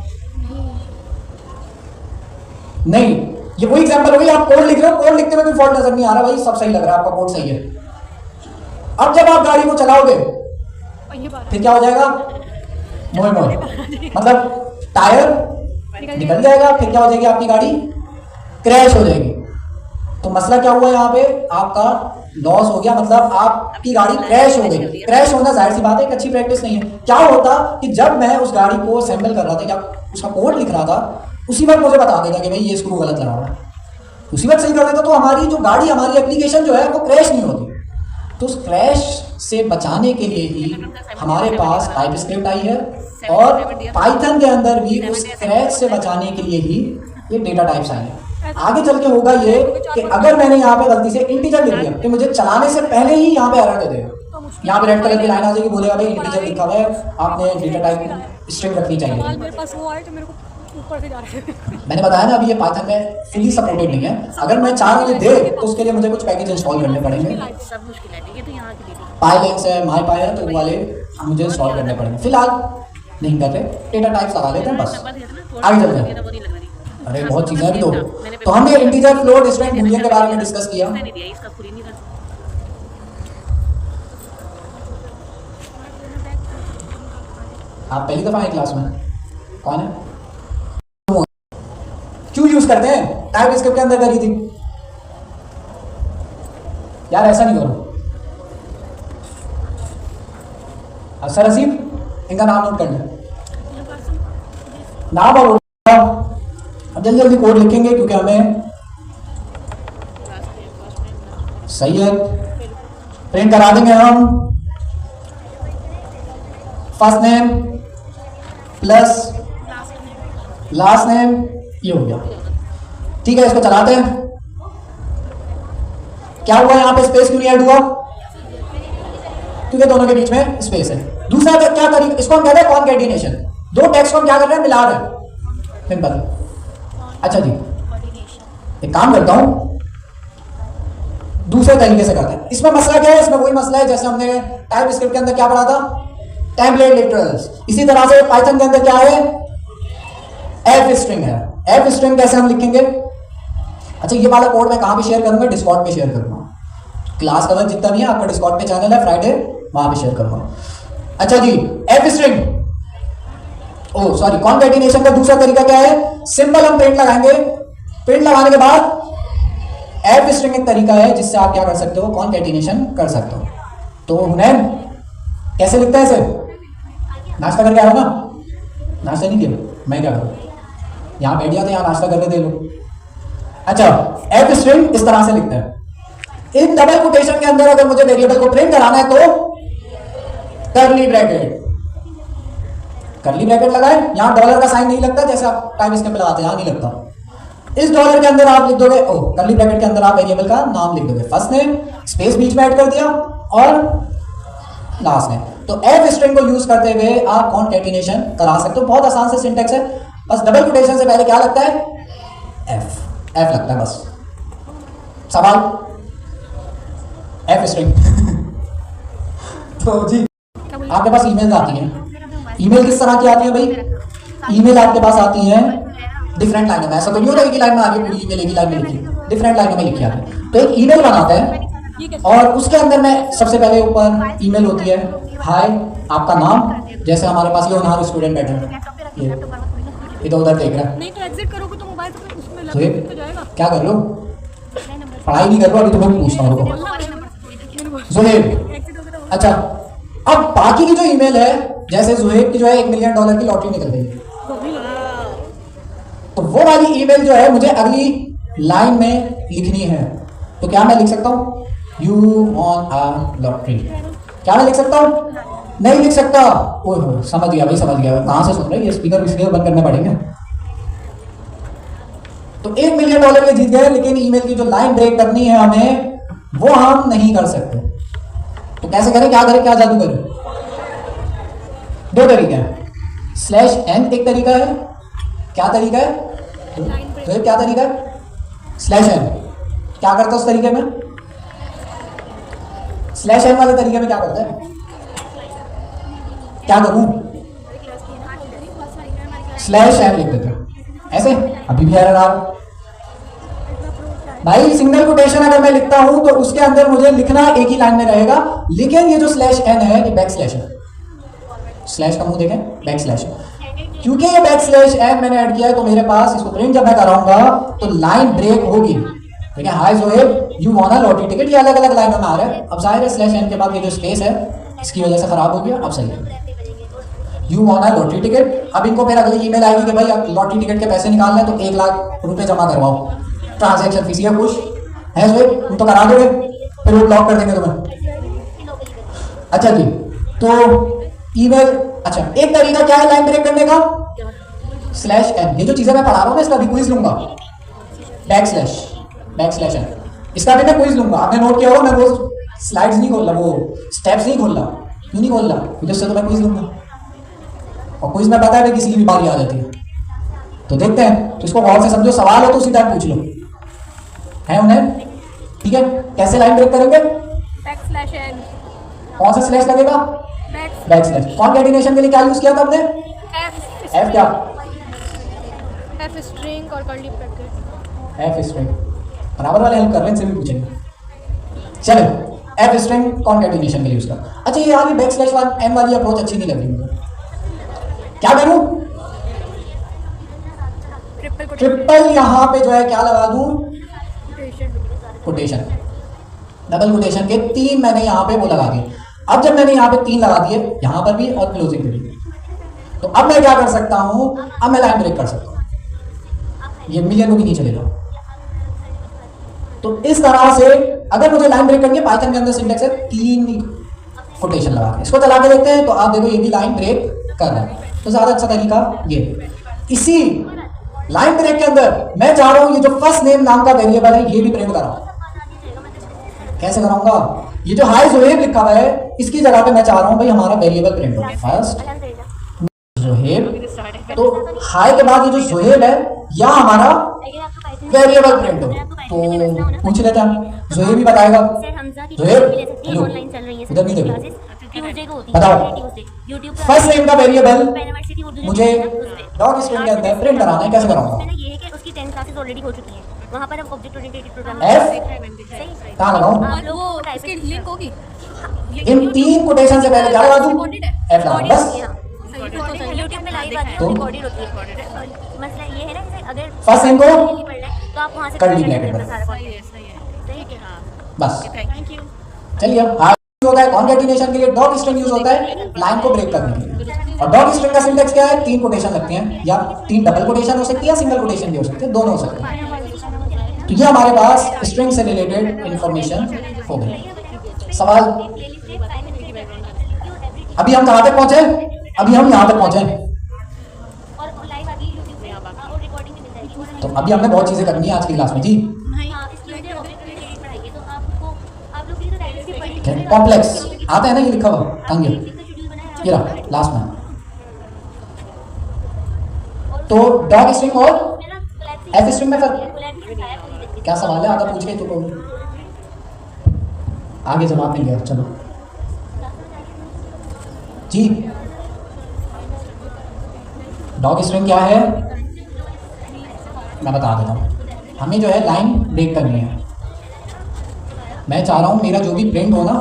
नहीं। ये वही एग्जांपल हो गई, आप कोड लिख रहे हो, कोड लिखते हुए कोई फॉल्ट नजर नहीं आ रहा, भाई सब सही लग रहा है, आपका कोड सही है। अब जब आप गाड़ी को चलाओगे फिर क्या हो जाएगा? मोए मोए, मतलब टायर निकल जाएगा, फिर क्या हो जाएगी? आपकी गाड़ी क्रैश हो जाएगी। तो मसला क्या हुआ यहाँ पे? आपका लॉस हो गया, मतलब आपकी गाड़ी क्रैश हो गई। क्रैश होना जाहिर सी बात है, एक अच्छी प्रैक्टिस नहीं है। क्या होता कि जब मैं उस गाड़ी को असेंबल कर रहा था या उसका कोड लिख रहा था, उसी वक्त मुझे बता देता कि भाई ये स्क्रू गलत लगा हुआ है, उसी वक्त सही कर देता, तो हमारी जो गाड़ी, हमारी एप्लीकेशन जो है वो क्रैश नहीं होती। तो उस क्रैश से बचाने के लिए ही हमारे पास टाइपस्क्रिप्ट आई है, और पाइथन के अंदर भी उस क्रैश से बचाने के लिए ही ये डेटा टाइप्स आई है। आगे चल के होगा ये कि अगर मैंने यहाँ पे गलती से इंटीजर लिख दिया तो मुझे चलाने से पहले ही यहाँ पे एरर दे देगा। यहाँ पे रेड कलर की लाइन आ जाएगी, बोलेगा भाई इंटीजर लिखा हुआ है, आपने डेटा टाइप स्ट्रिंग रखनी चाहिए। मेरे पास वो आए तो मेरे को ऊपर से जा रहे हैं। मैंने बताया ना, अभी ये पाइथन में फुली सपोर्टेड नहीं है। अगर मैं चाह रहा हूँ दे तो उसके लिए मुझे कुछ पैकेज इंस्टॉल करने पड़ेंगे। पाइलैंक्स है, माई पाई है, तो वो वाले मुझे इंस्टॉल करने पड़ेंगे। फिलहाल नहीं कर रहे, डेटा टाइप्स लगा लेते हैं बस, आगे चलते हैं। अरे बहुत चीजें भी तो हमने इंटीजर, फ्लोट, स्ट्रिंग, बूलियन के बारे में डिस्कस किया। आप पहली दफा आए क्लास में? कौन है? क्यों यूज करते हैं? टाइपस्क्रिप्ट के अंदर करी थी यार, ऐसा नहीं करो। सर हसीब, इनका नाम नोट कर लें। नाम और अब जल्दी जल्दी कोड लिखेंगे क्योंकि हमें सही है, प्रिंट करा देंगे हम। First name plus last name, ये हो गया। ठीक है, इसको चलाते हैं। क्या हुआ यहाँ पे? स्पेस क्यों नहीं ऐड हुआ? क्योंकि दोनों के बीच में स्पेस है। दूसरा क्या तरीका, इसको हम कहते हैं कॉन्कैटिनेशन। दो टेक्स्ट को हम क्या कर रहे हैं? मिला रहे हैं। सिंपल। अच्छा जी, एक काम करता हूं, दूसरे तरीके से करते हैं। इसमें मसला क्या है? इसमें वही मसला है जैसे हमने टाइपस्क्रिप्ट के अंदर क्या पढ़ा था, टेम्पलेट लिटरल्स। इसी तरह से पाइथन के अंदर क्या है? एफ स्ट्रिंग है। एफ स्ट्रिंग कैसे हम लिखेंगे? अच्छा, ये वाला कोड मैं कहां पे शेयर करूंगा? डिस्कॉर्ड पे शेयर करूंगा। क्लास का जितना भी है आपका डिस्कॉर्ड पे चैनल है, फ्राइडे, वहां पे शेयर करूंगा। अच्छा जी, एफ स्ट्रिंग, ओ सॉरी, कॉन्कैटिनेशन का दूसरा तरीका क्या है? सिंपल हम प्रिंट लगाएंगे। प्रिंट लगाने के बाद एफ स्ट्रिंग एक तरीका है जिससे आप क्या कर सकते हो, कॉन्कैटिनेशन कर सकते हो। तो हुनैन कैसे लिखता है इसे? नाश्ता करके आया ना? नाश्ता नहीं किया, मैं क्या करूँ, यहाँ बैठ गया तो यहाँ नाश्ता करके दे लो। अच्छा, एफ स्ट्रिंग इस तरह से लिखता है। इन डबल कोटेशन के अंदर अगर मुझे वेरिएबल को प्रिंट कराना है तो करली ब्रैकेट, करली ब्रैकेट लगाए, यहां डॉलर का साइन नहीं लगता जैसे आप टाइप स्क्रिप्ट लगाते हैं, यहां नहीं लगता। इस डॉलर के अंदर आप लिख दोगे, करली ब्रैकेट के अंदर आप वेरिएबल का नाम लिख दोगे, फर्स्ट नेम, स्पेस बीच में ऐड कर दिया और लास्ट नेम। तो एफ स्ट्रिंग को यूज करते हुए आप कॉन्कैटिनेशन करा सकते हो। बहुत आसान से सिंटेक्स है, बस डबल कोटेशन से पहले क्या लगता है, एफ, एफ लगता है बस। सवाल एफ स्ट्रिंग तो जी आपके पास ईमेल आती है, ईमेल किस तरह की आती है भाई? ईमेल आपके पास आती है डिफरेंट लाइनों में, ऐसा तो नहीं होता एक ही लाइन में आ रही है पूरी ईमेल, एक ही लाइन में लिखी, डिफरेंट लाइनों में लिखी आती है। तो एक ईमेल बनाता है और उसके अंदर में सबसे पहले ऊपर ईमेल होती है, हाय आपका नाम, जैसे हमारे पास ये होनहार स्टूडेंट बैठे हैं, ये इधर उधर देख रहा है। नहीं तो एग्जिट करोगे तो मोबाइल तो उसमें लग तो तो जाएगा। क्या कर रहे हो, पढ़ाई नहीं कर रहे हो? अभी तो मैं पूछता हूँ जुहेब। अच्छा, अब बाकी की जो ईमेल है, जैसे जुहेब की जो है $1 मिलियन की लॉटरी निकल गई, तो वो वाली ईमेल जो है मुझे अगली लाइन में लिखनी है। तो क्या मैं लिख सकता हूँ, यू वॉन अ लॉटरी, क्या मैं लिख सकता हूँ? नहीं लिख सकता। ओह समझ गया भाई, समझ गया, कहां से सुन रहे, ये स्पीकर बंद करने पड़ेंगे। तो $1 मिलियन ये जीत गए, लेकिन ईमेल की जो लाइन ब्रेक करनी है हमें, वो हम नहीं कर सकते। तो कैसे करें, क्या करें, क्या जादू करें? दो तरीके हैं, /n एक तरीका है, क्या तरीका है, तो क्या तरीका है, /n। क्या करता है उस तरीके में, /n वाले तरीके में क्या करता है, क्या करूं, /n लिख देते ऐसे, अभी भी एरर आ रहा भाई। सिंगल कोटेशन अगर मैं लिखता हूं तो उसके अंदर मुझे लिखना एक ही लाइन में रहेगा, लेकिन ये जो /n है ये बैकस्लैश है, स्लैश का मुंह देखें, बैकस्लैश है। क्योंकि ये /n मैंने ऐड किया है तो मेरे पास इसको प्रिंट जब मैं कराऊंगा तो लाइन ब्रेक होगी। ठीक है, hi Zoheb you won a lottery ticket, ये अलग अलग लाइनों में आ रहा है। अब जाहिर है /n के बाद ये जो स्पेस है इसकी वजह से खराब हो गया, अब सही है, you won a lottery ticket. अब इनको फिर अगली ईमेल आएगी कि भाई अब लॉटरी टिकट के पैसे निकालने हैं तो 1 लाख रुपए जमा करवाओ, ट्रांजैक्शन फीस, ये खुश है जोहेब, तुम तो करा दोगे, फिर वो ब्लॉक कर देंगे तुम्हें। अच्छा जी, तो ईमेल, अच्छा एक तरीका क्या है लाइन ब्रेक करने का, /n। ये जो चीजें मैं पढ़ा रहा हूँ ना इसका भी क्विज लूंगा, /n इसका भी मैं क्विज लूंगा। आपने नोट किया होगा, मैं वो स्लाइड्स नहीं खोल रहा, वो स्टेप्स नहीं खोल रहा, क्यों नहीं खोल रहा, क्योंकि उससे तो मैं क्विज लूंगा, और क्विज में पता है किसी की भी बारी आ जाती है। तो देखते हैं, तो इसको गौर से समझो, सवाल हो तो सीधा पूछ लो, है उन्हें, ठीक है। कैसे लाइन ब्रेक करेंगे, /n, कौन सा स्लैश लगेगा, बैकस्लैश। कॉन्कैटिनेशन के लिए क्या यूज किया था हमने, एफ क्या, एफ स्ट्रिंग और कर्ली ब्रैकेट, एफ स्ट्रिंग, बराबर वाले हेल्प कर रहे हैं, इनसे भी पूछेंगे। चलो एफ स्ट्रिंग कॉन्कैटिनेशन के लिए यूज कर। अच्छा ये यार /n वाली अप्रोच अच्छी नहीं लग रही मुझे, क्या करूं, ट्रिपल यहां पे जो है क्या लगा दूं, कोटेशन, डबल कोटेशन के 3 मैंने यहां पे वो लगा दिए। अब जब मैंने यहाँ पे 3 लगा दिए, यहां पर भी और क्लोजिंग पे भी, तो अब मैं क्या कर सकता हूं, अब मैं लाइन ब्रेक कर सकता हूं, ये मिलियन को भी नहीं चलेगा। तो इस तरह से अगर मुझे लाइन ब्रेक करनी है, पाइथन के अंदर सिंटेक्स है 3 कोटेशन लगा के, इसको चला के देखते हैं, तो आप देखो ये भी लाइन ब्रेक कर रहा है। तो ज्यादा अच्छा तरीका ये, इसी लाइन ब्रेक के अंदर मैं चाह रहा हूं ये जो फर्स्ट नेम नाम का वेरिएबल है ये भी प्रिंट कराऊं। कैसे कराऊंगा, ये जो हाय जोहेब लिखा हुआ है इसकी जगह पे मैं चाह रहा हूं भाई हमारा वेरिएबल प्रिंट हो, फर्स्ट जोहेब, तो हाय के बाद ये जो जोहेब है या हमारा वेरिएबल प्रिंट हो। तो पूछ लेते हैं, जोहेब ही बताएगा, जोहेब उधर नहीं देखो, बताओ फर्स्ट नेम का वेरिएबल मुझे डॉट स्ट्रिंग के अंदर प्रिंट कराना है, कैसे कराऊंगा, ये है कि उसकी 10 क्लासेस ऑलरेडी हो चुकी हैं, वहां पर हम ऑब्जेक्ट ओरिएंटेड प्रोग्रामिंग एफ कहां लगाऊं, वो इसकी लिंक होगी, इन 3 कोटेशन से पहले क्या लगा दूं, एफ लगा बस। यूट्यूब पे लाइव आती है, तो रिकॉर्डेड होती है। मसला ये है ना, जैसे अगर फर्स्ट नेम को तो आप वहाँ से कर्ली कर ब्रैकेट सकते में। हैं सारा सही है content। सही है सही है हाँ बस थैंक यू चलिए अब होता है कॉन्कैटिनेशन के लिए डॉट स्ट्रिंग यूज होता है लाइन को ब्रेक करने के लिए। और डॉट स्ट्रिंग का सिंटेक्स क्या है? 3 कोटेशन लगती हैं, या 3 डबल कोटेशन हो सकती है या सिंगल कोटेशन भी हो सकती है, दोनों हो सकते हैं। तो ये हमारे पास स्ट्रिंग से रिलेटेड इंफॉर्मेशन हो गई। सवाल अभी हम कहां तक पहुंचे? अभी हम यहां तक पहुंचे। और लाइव आगे यूट्यूब पे और रिकॉर्डिंग भी मिल जाएगी। तो अभी हमने बहुत चीजें करनी है आज की क्लास में जी। हाँ इसलिए मुझे ऑब्जेक्ट ओरिएंटेड पढ़ाइए तो आपको आप लोग के लिए तो डायरेक्ट से पढ़ेंगे कॉम्प्लेक्स आता है ना, ये लिखा हुआ तंग आपने एक शेड्यूल बनाया ये रहा लास्ट में। तो डॉट स्ट्रिंग और एफ स्ट्रिंग में फर्क क्या सवाल है? आधा पूछ के तो आगे जवाब मिल गया। चलो जी, डॉग स्ट्रिंग क्या है मैं बता देता हूँ। हमें जो है लाइन ब्रेक करनी है। मैं चाह रहा हूँ मेरा जो भी प्रिंट हो ना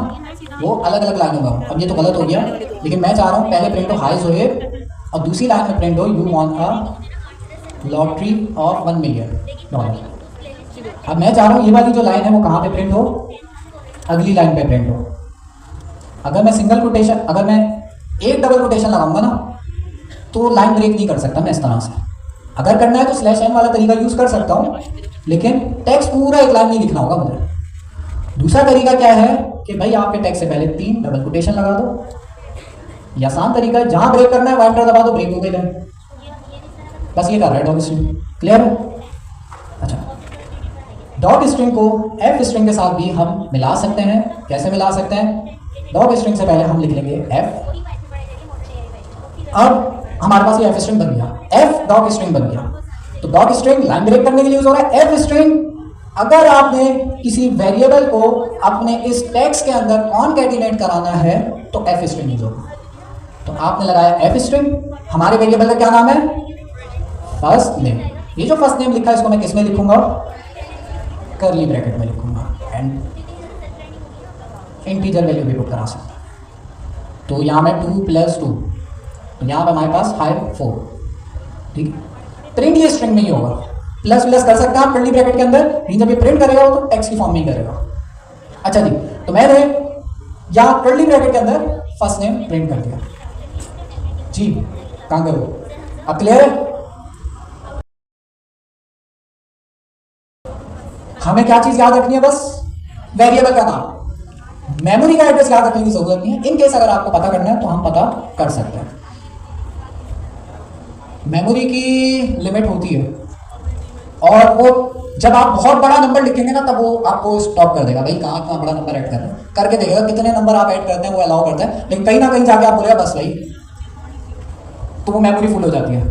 वो अलग अलग लाइनों का हो। अब ये तो गलत हो गया, लेकिन मैं चाह रहा हूँ पहले प्रिंट हो हाइज होए और दूसरी लाइन में प्रिंट हो you want a lottery of $1 million. अब मैं चाह रहा हूँ ये वाली जो लाइन है वो कहाँ पे प्रिंट हो? अगली लाइन पे प्रिंट हो। अगर मैं सिंगल कोटेशन, अगर मैं एक डबल कोटेशन लगाऊंगा ना तो लाइन ब्रेक नहीं कर सकता मैं इस तरह से। अगर करना है तो स्लैश एन वाला तरीका यूज कर सकता हूँ, लेकिन टेक्स्ट पूरा एक लाइन नहीं लिखना होगा मुझे। दूसरा तरीका क्या है कि भाई आपके टेक्स्ट से पहले 3 डबल कोटेशन लगा दो। ये आसान तरीका है, जहां ब्रेक करना है वहां एंटर दबा दो, ब्रेक हो गई लाइन। बस ये कर रहा है डॉट स्ट्रिंग। क्लियर है? अच्छा, डॉट स्ट्रिंग को एफ स्ट्रिंग के साथ भी हम मिला सकते हैं। कैसे मिला सकते हैं? डॉट स्ट्रिंग से पहले हम लिख लेंगे एफ। अब हमारे पास ये एफ स्ट्रिंग बन गया, एफ डॉट स्ट्रिंग बन गया। तो डॉट स्ट्रिंग लाइन ब्रेक करने के लिए यूज हो रहा है। एफ स्ट्रिंग अगर आपने किसी वेरिएबल को अपने इस टेक्स्ट के अंदर कॉनकैटिनेट कराना है तो एफ स्ट्रिंग यूज होगा। तो आपने लगाया एफ स्ट्रिंग, हमारे वेरिएबल का क्या नाम है? First name. ये जो फर्स्ट नेम लिखा है इसको मैं किस में लिखूंगा? कर्ली ब्रैकेट में लिखूंगा एंड इंटीजर वैल्यू भी पुट करा सकता। तो यहाँ मैं 2 + 2, तो यहाँ पे हमारे पास 4। ठीक है, प्रिंट ये स्ट्रिंग में ही होगा। प्लस प्लस कर सकते हैं आप कर्ली ब्रैकेट के अंदर, लेकिन जब ये प्रिंट करेगा वो तो टेक्स्ट की फॉर्म में ही करेगा। अच्छा जी, तो मैंने यहाँ कर्ली ब्रैकेट के अंदर फर्स्ट नेम प्रिंट कर दिया जी। कहाँ करो? अब क्लियर है? हमें क्या चीज याद रखनी है? बस वेरिएबल का नाम। मेमोरी का एड्रेस याद रखने की जरूरत नहीं है। इन केस अगर आपको पता करना है तो हम पता कर सकते हैं। मेमोरी की लिमिट होती है और वो जब आप बहुत बड़ा नंबर लिखेंगे ना तब वो आपको स्टॉप कर देगा। भाई कहाँ बड़ा नंबर ऐड कर रहे हैं, करके देखेगा कितने नंबर आप ऐड करते हैं वो अलाउ करता है, लेकिन कहीं ना कहीं जाके आप बोलेगा बस भाई, तो वो मेमोरी फुल हो जाती है।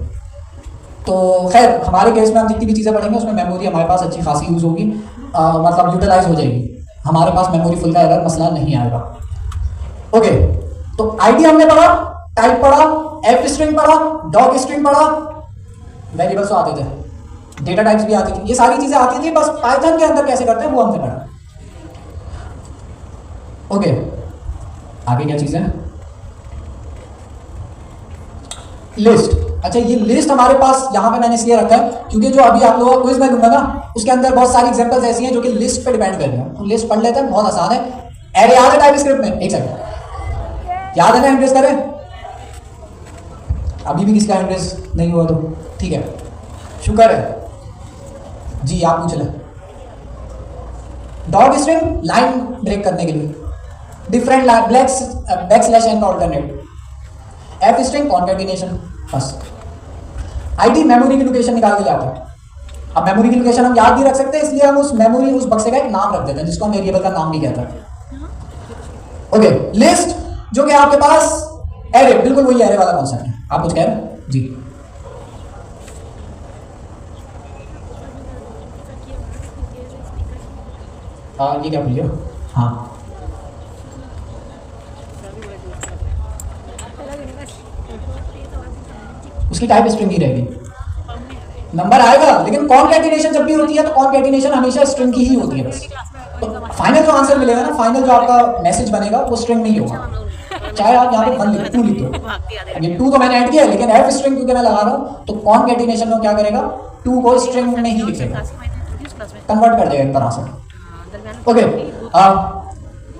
तो खैर हमारे केस में हम जितनी भी चीज़ें पढ़ेंगे उसमें मेमोरी हमारे पास अच्छी खासी यूज़ होगी, मतलब यूटिलाइज हो जाएगी। हमारे पास मेमोरी फुल का एरर मसला नहीं आएगा। ओके, तो आईडी हमने पढ़ा, टाइप पढ़ा, एफ स्ट्रिंग पढ़ा, डॉग स्ट्रिंग पढ़ा, वेरिएबल्स तो आते थे, डेटा टाइप्स भी आती थी, ये सारी चीजें आती थी। बस पाइथन के अंदर कैसे करते हैं वो हमने पढ़ा। ओके, आगे क्या चीज है? लिस्ट। अच्छा, ये लिस्ट हमारे पास यहाँ पे मैंने इसलिए रखा है क्योंकि जो अभी आप लोगों को क्विज में दूंगा ना उसके अंदर बहुत सारी एग्जांपल्स ऐसी हैं जो कि लिस्ट पे डिपेंड कर रही हैं। तो लिस्ट पढ़ लेते हैं, बहुत आसान है। एरे याद है टाइपस्क्रिप्ट में? एक सेकंड, याद है ना? हैंड रेज करें। अभी भी किसका हैंड रेज नहीं हुआ तो ठीक है, शुक्र है जी। आप पूछ लें। डॉट स्ट्रिंग लाइन ब्रेक करने के लिए, डिफरेंट लाइन बैकस्लैश एन का ऑल्टरनेट। F string concatenation. बस आईडी मेमोरी की लोकेशन निकाल के लाते हैं। अब मेमोरी की लोकेशन हम याद नहीं रख सकते, इसलिए हम उस मेमोरी उस बक्से का एक नाम रख देते हैं जिसको हम वेरिएबल का नाम भी कहते हैं। ओके, लिस्ट जो कि आपके पास एरे, बिल्कुल वही एरे वाला कॉन्सेप्ट है। आप कुछ कह रहे हैं जी? ये क्या भूलिए? हाँ, उसकी टाइप स्ट्रिंग ही रहेगी, नंबर आएगा, लेकिन कॉनकैटिनेशन जब भी होती है तो कॉनकैटिनेशन हमेशा स्ट्रिंग की ही होती है बस। तो फाइनल जो आंसर मिलेगा ना, फाइनल जो आपका मैसेज बनेगा वो स्ट्रिंग में ही होगा, चाहे आप यहाँ पे 1 लिखो 2 लिखो। ये 2 तो मैंने ऐड किया है, लेकिन एफ स्ट्रिंग क्योंकि मैं लगा रहा हूँ तो कॉनकैटिनेशन में क्या करेगा? 2 को स्ट्रिंग में ही लिखेगा। कन्वर्ट कर देगा एक तरह से। दरम्यान ओके,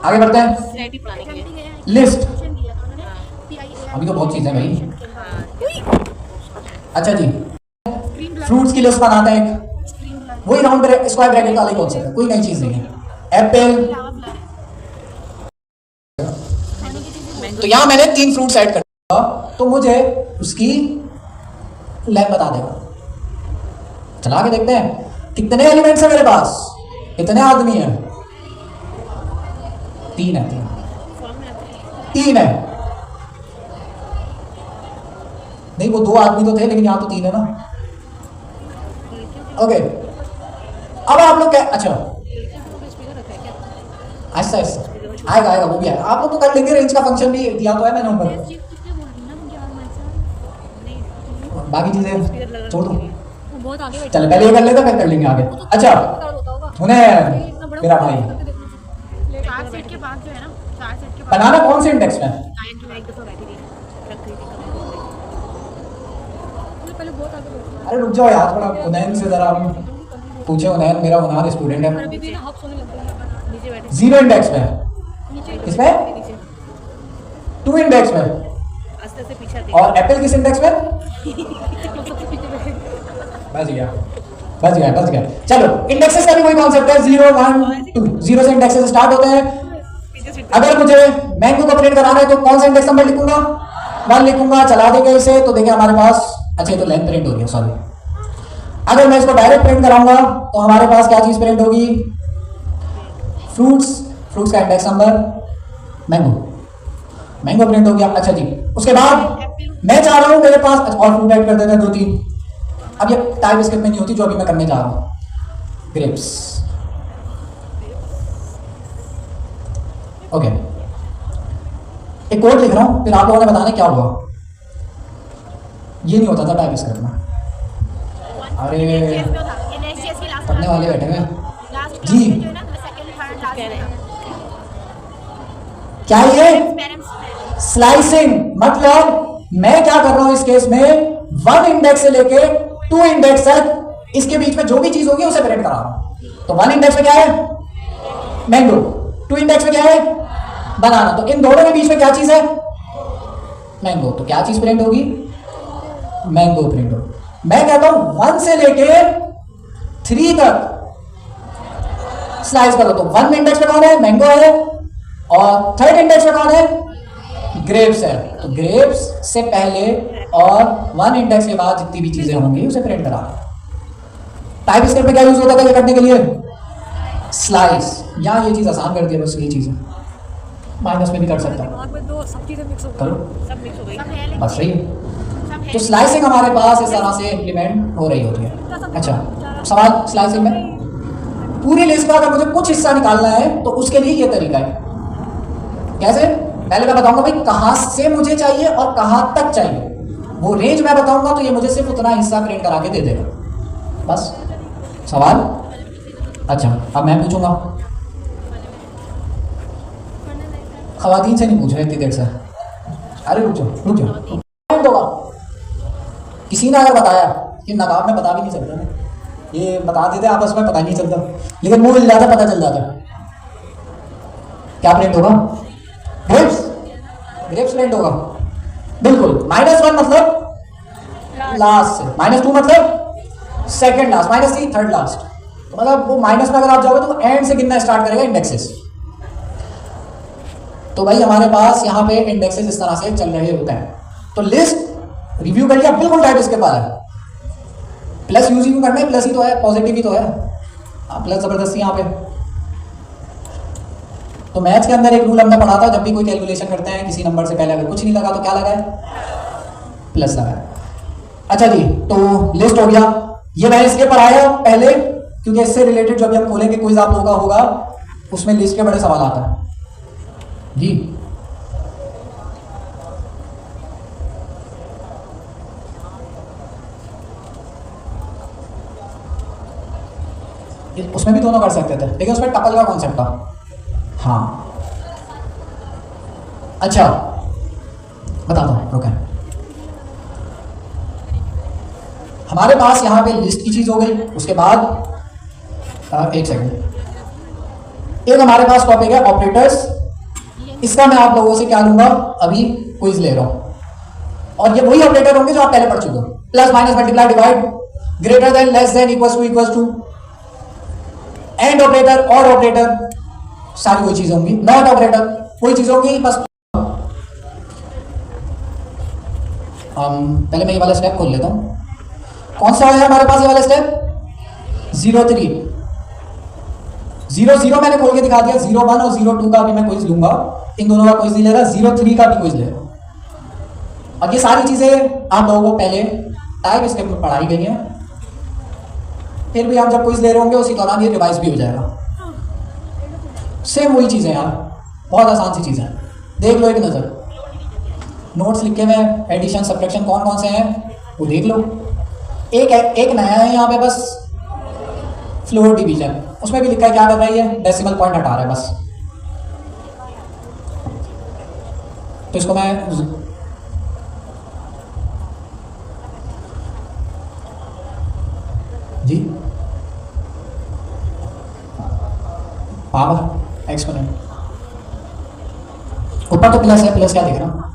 आगे बढ़ते हैं। स्लेटी बनाने के लिए लिस्ट, दिया था उन्होंने PIAI अभी तो बहुत चीजें भाई। हाँ, अच्छा जी, फ्रूट्स की लिस्ट बनाते हैं एक, वही राउंड स्क्वायर ब्रैकेट वाली कॉन्सेप्ट है, कोई नई चीज नहीं है। एप्पल, तो यहां मैंने 3 फ्रूट्स ऐड कर दिया, तो मुझे उसकी लेंथ बता देगा। चला के देखते हैं कितने एलिमेंट्स है मेरे पास, कितने आदमी है। 3 है, 3 है। नहीं, वो 2 आदमी तो थे, लेकिन यहां तो 3 है ना। ओके, अब आप लोग क्या, अच्छा ऐसा ऐसा आएगा आएगा, वो भी आएगा। आप लोग तो कर लेंगे, रेंज का फंक्शन भी दिया तो है मैंने ऊपर। बाकी चीजें छोड़ दो, वो बहुत आगे बैठा चल पहले ये कर लेते, फिर कर लेंगे आगे। अच्छा, कर होता होगा उन्हें मेरा भाई 4 सेट के बाद जो है ना, 4 सेट के बाद बनाना कौन से इंडेक्स में? लाइन में एक दफा बैठी थी रख रही थी। पहले बहुत आगे बैठा अरे रुक जाओ यार, थोड़ा उनैन से जरा पूछे। उनैन मेरा उनार स्टूडेंट है, अभी भी ना हब सोने लग गया नीचे बैठे 0 इंडेक्स में, नीचे किसमें? नीचे 2 इंडेक्स में, आस्ते से पीछे देख और एप्पल किस इंडेक्स में? बच गया बच गया बच गया। चलो, इंडेक्सेस का भी कोई कॉन्सेप्ट है, 0 1 2, 0 से इंडेक्सेस स्टार्ट होते हैं। पीछे से अगर मुझे मैंगो को प्रिंट कराना है तो कौन सा इंडेक्स नंबर लिखूंगा? 1 लिखूंगा। चला देगा इसे, तो देखिए हमारे पास, अच्छा तो लेंथ प्रिंट हो गया, सॉरी। अगर मैं इसको डायरेक्ट प्रिंट कराऊंगा तो हमारे पास क्या चीज प्रिंट होगी? फ्रूट्स का इंडेक्स नंबर, मैंगो प्रिंट हो गया। अच्छा जी, उसके बाद मैं चाह रहा हूं मेरे पास, और फ्रूट ऐड कर देते हैं 2-3। अब ये टाइप स्क्रिप्ट में नहीं होती जो अभी मैं करने जा रहा हूं। ग्रेप्स, ओके, एक कोड लिख रहा हूं, फिर आप लोगों ने बताना क्या हुआ। ये नहीं होता था टाइप स्क्रिप्ट में। अरे पढ़ने वाले बैठे हुए जी, क्या ये स्लाइसिंग? मतलब मैं क्या कर रहा हूं इस केस में, 1 इंडेक्स से लेके 2 इंडेक्स तक, इसके बीच में जो भी चीज होगी उसे प्रिंट करा रहा हूं। तो 1 इंडेक्स में क्या है? मैंगो। 2 इंडेक्स में क्या है? बनाना। तो इन दोनों के बीच में क्या चीज है? मैंगो। तो क्या चीज प्रिंट होगी? मैंगो प्रिंट होगी। मैं कहता हूं 1 से लेके 3 तक स्लाइस करो, तो 1 इंडेक्स पे कौन है? मैंगो है, और 3rd इंडेक्स पे कौन है? ग्रेप्स है। तो ग्रेप्स से पहले और 1 इंडेक्स के बाद जितनी भी चीजें होंगी उसे प्रिंट करा। टाइप स्क्रिप्ट में क्या यूज होता था ये करने के लिए? स्लाइस। यहां ये चीज आसान कर दी है, बस ये चीज है। माइनस में भी कर सकता हूं, दिमाग में 2 सब चीजें मिक्स हो करो, सब मिक्स हो गई। बस सही है। तो स्लाइसिंग हमारे पास इस तरह से इम्प्लीमेंट हो रही होती है। अच्छा, सवाल स्लाइसिंग में पूरी लिस्ट का अगर मुझे कुछ हिस्सा निकालना है तो उसके लिए ये तरीका है। कैसे? पहले मैं बताऊंगा भाई कहां से मुझे चाहिए और कहां तक चाहिए, वो रेंज मैं बताऊंगा, तो ये मुझे सिर्फ उतना हिस्सा प्रिंट करा के दे देगा। बस सवाल। अच्छा, अब मैं पूछूंगा, खवातीन से नहीं पूछ रहे इतनी देर से। अरे रुक जाओ। किसी ने अगर बताया कि नकाब में पता भी नहीं चलता ना, ये बता देते आपस में, पता नहीं चलता, लेकिन मुंह मिल जाता, पता चल जाता। क्या प्रिंट होगा? ग्रेप्स प्रिंट होगा, बिल्कुल। -1 मतलब लास्ट से, -2 मतलब सेकंड लास्ट, -3 थर्ड लास्ट। तो मतलब वो माइनस में अगर आप जाओगे तो एंड से गिनना स्टार्ट करेगा इंडेक्सेस। तो भाई हमारे पास यहाँ पे इंडेक्सेस इस तरह से चल रहे होते हैं। तो लिस्ट रिव्यू कर लिया, बिल्कुल टाइप इसके पास है। प्लस यूज ही करना है, प्लस ही तो है, पॉजिटिव ही तो है। प्लस जबरदस्ती यहाँ पे। तो मैथ्स के अंदर एक रूल हमने पढ़ा था, जब भी कोई कैलकुलेशन करते हैं किसी नंबर से पहले अगर कुछ नहीं लगा तो क्या लगा है? प्लस लगा है। अच्छा जी, तो लिस्ट हो गया। ये मैंने इसलिए पढ़ाया पहले क्योंकि इससे रिलेटेड जो भी हम खोलेंगे क्विज आप लोगों का होगा, उसमें लिस्ट के बड़े सवाल आता है जी। उसमें भी दोनों कर सकते थे, लेकिन उसमें टपल का कॉन्सेप्ट था। हाँ, अच्छा बताता हूं, रुके। हमारे पास यहाँ पे लिस्ट की चीज हो गई, उसके बाद एक सेकंड, एक हमारे पास टॉपिक है ऑपरेटर्स। इसका मैं आप लोगों से क्या लूंगा, अभी क्विज ले रहा हूं, और ये वही ऑपरेटर होंगे जो आप पहले पढ़ चुके हो। Plus minus multiply divide, greater than less than equals to, and operator और ऑपरेटर, सारी वही चीजें होंगी। नॉट ऑपरेटर वही चीजें होंगी, बस पहले मैं ये वाला स्टेप खोल लेता हूं। कौन सा है हमारे पास ये वाला स्टेप? 03 00 मैंने खोल के दिखा दिया। 01 और 02 का भी मैं क्विज लूंगा, इन दोनों का क्विज नहीं ले रहा, 03 का भी क्विज ले रहा हूं। और ये सारी चीजें आप लोगों को पहले टाइप स्टेप में पढ़ाई गई हैं, फिर भी आप जब क्विज ले रहे होंगे उसी दौरान ये रिवाइज भी हो जाएगा। सेम वही चीजें यार, बहुत आसान सी चीजें, देख लो एक नजर। नोट्स लिखे हुए हैं, एडिशन सब्ट्रैक्शन कौन कौन से हैं वो देख लो। एक नया है यहाँ पे बस, फ्लोर डिवीजन, उसमें भी लिखा है क्या कर रही है, डेसिमल पॉइंट हटा रहा है बस। तो इसको मैं जी पावर एक्सपोनेंट, ऊपर तो प्लस है, प्लस क्या दिख रहा,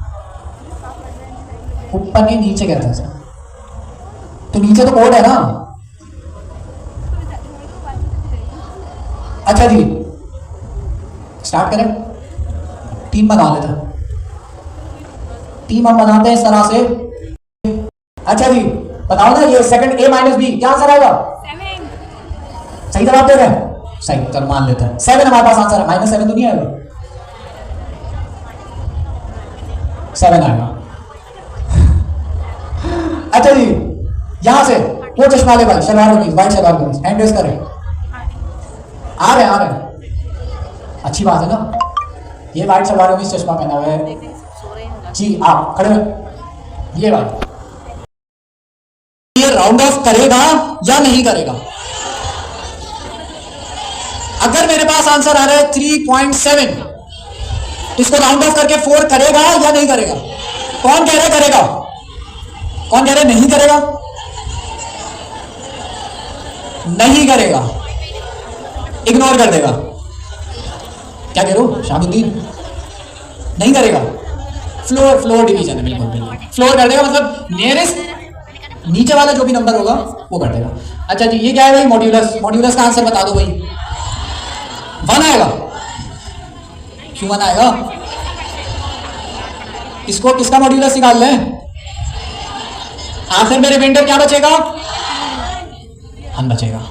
ऊपर नहीं नीचे कहते हैं, तो नीचे तो कोड है ना। अच्छा जी स्टार्ट करें, टीम बना लेते हैं, टीम हम बनाते हैं इस तरह से। अच्छा जी बताओ ना, ये सेकंड a माइनस बी क्या आंसर आएगा? 7। सही जवाब दे रहे हैं, सही, चलो मान लेते हैं 7 हमारे पास आंसर है। -7 तो नहीं आएगा, 7 आएगा। अच्छा जी यहां से वो चश्मा ले भाई, शलवार कमीज, व्हाइट शलवार कमीज, हैंड रेस करें। आ रहे हैं, अच्छी बात है ना, ये व्हाइट शलवार कमीज चश्मा पहना हुआ है जी। आप खड़े हैं, ये भाई ये राउंड ऑफ करेगा या नहीं करेगा? अगर मेरे पास आंसर आ रहा है 3.7, तो इसको राउंड ऑफ करके 4 करेगा या नहीं करेगा? कौन कह रहा है करेगा, कौन कह रहा है नहीं करेगा? नहीं करेगा, इग्नोर कर देगा। क्या कह रहे हो शाहबुद्दीन? नहीं करेगा, फ्लोर डिवीजन है, बिल्कुल बिल्कुल फ्लोर कर देगा, मतलब नियरेस्ट नीचे वाला जो भी नंबर होगा वो कर देगा। अच्छा जी ये क्या है भाई? मॉड्यूलस। मॉड्यूलस का आंसर बता दो भाई। 1 आएगा, क्यों 1 आएगा? इसको किसका मॉड्यूलस निकाल लें? आखिर में रिमाइंडर क्या बचेगा? 1 बचेगा,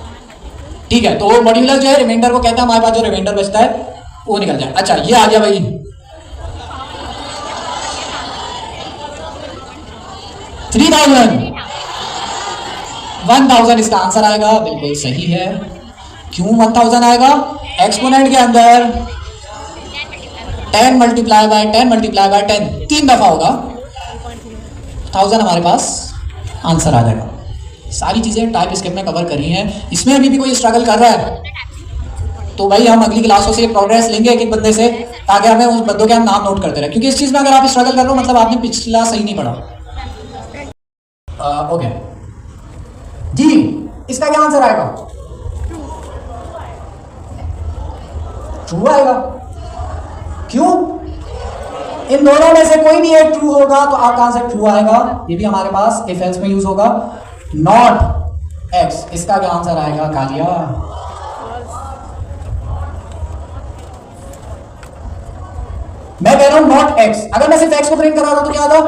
ठीक है। तो मॉड्यूलस जो है रिमाइंडर को कहता है, हमारे पास जो रिमाइंडर बचता है वो निकल जाए। अच्छा ये आ गया भाई 3000, 1000 इसका आंसर आएगा, बिल्कुल सही है। क्यों 1000 आएगा? एक्सपोनेंट के अंदर 10 मल्टीप्लाई बाय 10 मल्टीप्लाई बाय 10 3 दफा होगा, 1000 हमारे पास आंसर आ जाएगा। सारी चीजें टाइप स्केप में कवर करी हैं। इसमें अभी भी कोई स्ट्रगल कर रहा है तो भाई हम अगली क्लासों से प्रोग्रेस लेंगे एक एक बंदे से, ताकि हमें उस बंदों के हम नाम नोट करते रहे, क्योंकि इस चीज में अगर आप स्ट्रगल कर रहे हो मतलब आपने पिछला सही नहीं पढ़ा। ओके जी इसका क्या आंसर आएगा? ट्रू आएगा। क्यों? इन दोनों में से कोई भी एक ट्रू होगा तो आपका आंसर ट्रू आएगा। ये भी हमारे पास इफ एल्स में यूज होगा। नॉट एक्स, इसका क्या आंसर आएगा कालिया? मैं कह रहा हूं नॉट एक्स, अगर मैं सिर्फ एक्स को प्रिंट करा रहा हूं तो क्या था?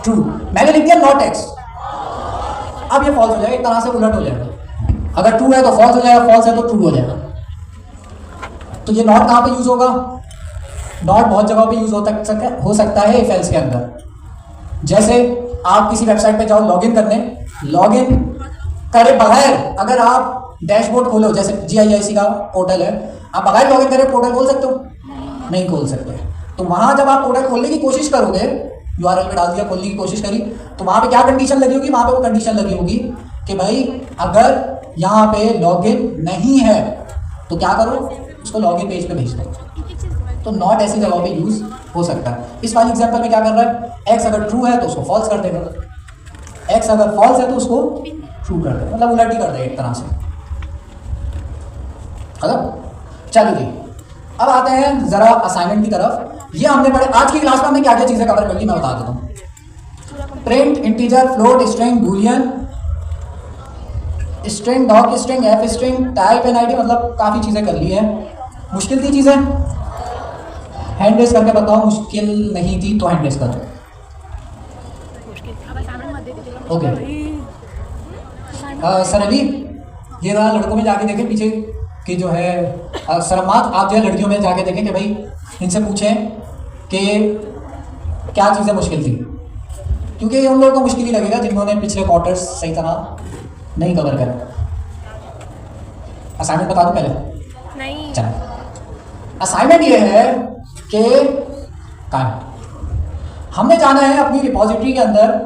ट्रू। मैंने लिख दिया नॉट एक्स, अब ये फॉल्स हो जाएगा, एक तरह से उलट हो जाएगा। अगर ट्रू है तो फॉल्स हो जाएगा, फॉल्स है तो ट्रू हो जाएगा। तो ये नॉट कहां पे यूज होगा? नॉट बहुत जगह पे यूज हो सकता है इफ एल्स के अंदर। जैसे आप किसी वेबसाइट पे जाओ लॉगिन करने, लॉगिन करे बगैर अगर आप डैशबोर्ड खोलो, जैसे GIIC का पोर्टल है, आप बगैर लॉगिन करे पोर्टल खोल सकते हो? नहीं खोल सकते। तो वहां जब आप पोर्टल खोलने की कोशिश करोगे, URL पे डाल दिया, खोलने की कोशिश करी, तो वहां पे क्या कंडीशन लगी होगी? वहां पे वो कंडीशन लगी होगी कि भाई अगर यहाँ पे लॉगिन नहीं है तो क्या करो, उसको लॉगिन पेज पे भेज दो। तो नॉट ऐसी जगह पे यूज हो सकता है। इस वाली एग्जांपल में क्या कर रहा है? एक्स अगर ट्रू है तो उसको फॉल्स कर देगा, एक्स अगर फॉल्स है तो उसको ट्रू कर देगा, मतलब उलट ही कर देगा एक तरह से। खत्म। चलो जी, अब आते हैं जरा असाइनमेंट की तरफ। ये हमने पढ़े आज की क्लास में, हमने क्या क्या चीजें कवर कर ली मैं बता देता हूँ। Print, integer, float, string, boolean, string, doc string, F string, type and ID, मतलब काफी चीजें कर ली है। मुश्किल थी चीजें? हैंड रेस करके बताओ, मुश्किल नहीं थी तो हैंड रेस करो। ओके सर अली, ये रहा लड़कों में जाके देखें पीछे कि जो है सरमात, आप जो है लड़कियों में जाके देखें कि भाई इनसे पूछें कि क्या चीज़ें मुश्किल थी, क्योंकि उन लोगों को मुश्किल ही लगेगा जिन्होंने पिछले क्वार्टर्स सही तरह नहीं कवर करा। असाइनमेंट बता दूं पहले? नहीं। चलो, असाइनमेंट ये है कि कहाँ हमने जाना है अपनी रिपॉजिटरी के अंदर।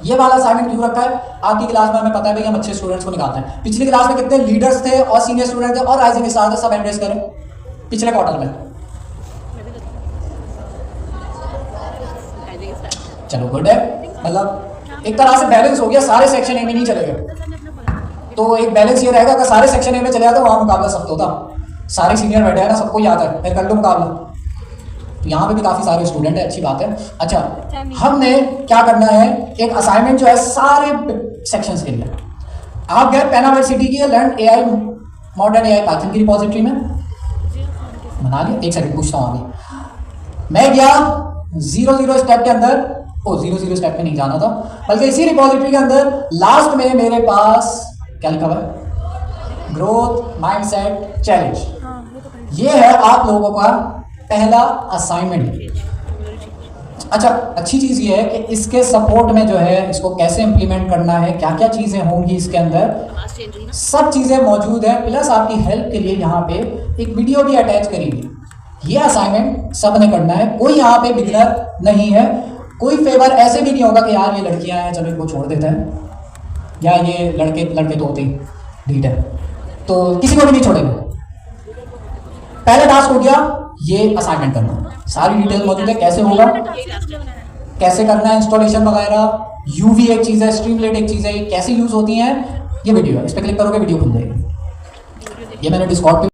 ये वाला असाइनमेंट क्यों रखा है? आपकी क्लास में हमें पता है भाई हम अच्छे स्टूडेंट्स को निकालते हैं। पिछली क्लास में कितने लीडर्स थे और सीनियर स्टूडेंट थे और राइजिंग स्टार थे, सब एंड्रेस करें पिछले क्वार्टर में। चलो गुड है, मतलब एक तरह से बैलेंस हो गया, सारे सेक्शन ए में नहीं चले गए तो एक बैलेंस ये रहेगा कि सारे सेक्शन ए में चले जाते वहां मुकाबला सख्त होता। सारे सीनियर बैठे हैं ना, सबको याद है, फिर कर लो मुकाबला। तो यहाँ पे भी काफी सारे स्टूडेंट है, अच्छी बात है। अच्छा, हमने क्या करना है, एक असाइनमेंट जो है सारे सेक्शंस के लिए। आप गए पेनावर्ड सिटी की learn AI modern AI Python की रिपॉजिटरी में, बना लिया? एक सेकंड पूछता हूँ अभी। मैं गया 0 स्टेप के अंदर, 0 स्टेप में नहीं जाना था बल्कि इसी रिपॉजिटरी के अंदर लास्ट में मेरे पास क्या लिखा हुआ है, ग्रोथ माइंडसेट चैलेंज। ये है आप लोगों का पहला असाइनमेंट। अच्छा, अच्छी चीज ये है कि इसके सपोर्ट में जो है इसको कैसे इंप्लीमेंट करना है, क्या क्या चीजें होंगी इसके अंदर, सब चीजें मौजूद है। प्लस आपकी हेल्प के लिए यहाँ पे एक वीडियो भी अटैच करेंगे। ये असाइनमेंट सब ने करना है, कोई यहाँ पे बिगनर नहीं है। कोई फेवर ऐसे भी नहीं होगा कि यार ये लड़कियां हैं चलो इनको छोड़ देते हैं, या ये लड़के तो होते ही ढीठ है, तो किसी को भी नहीं छोड़ेंगे। पहला टास्क हो गया ये असाइनमेंट करना, सारी डिटेल मौजूद है, कैसे होगा, कैसे करना है, इंस्टॉलेशन वगैरह। यूवी एक चीज़ है, स्ट्रीमलेट एक चीज़ है, कैसे यूज होती हैं, ये वीडियो है, इस पर क्लिक करोगे वीडियो खुल जाएगी। ये मैंने डिस्कॉर्ड पे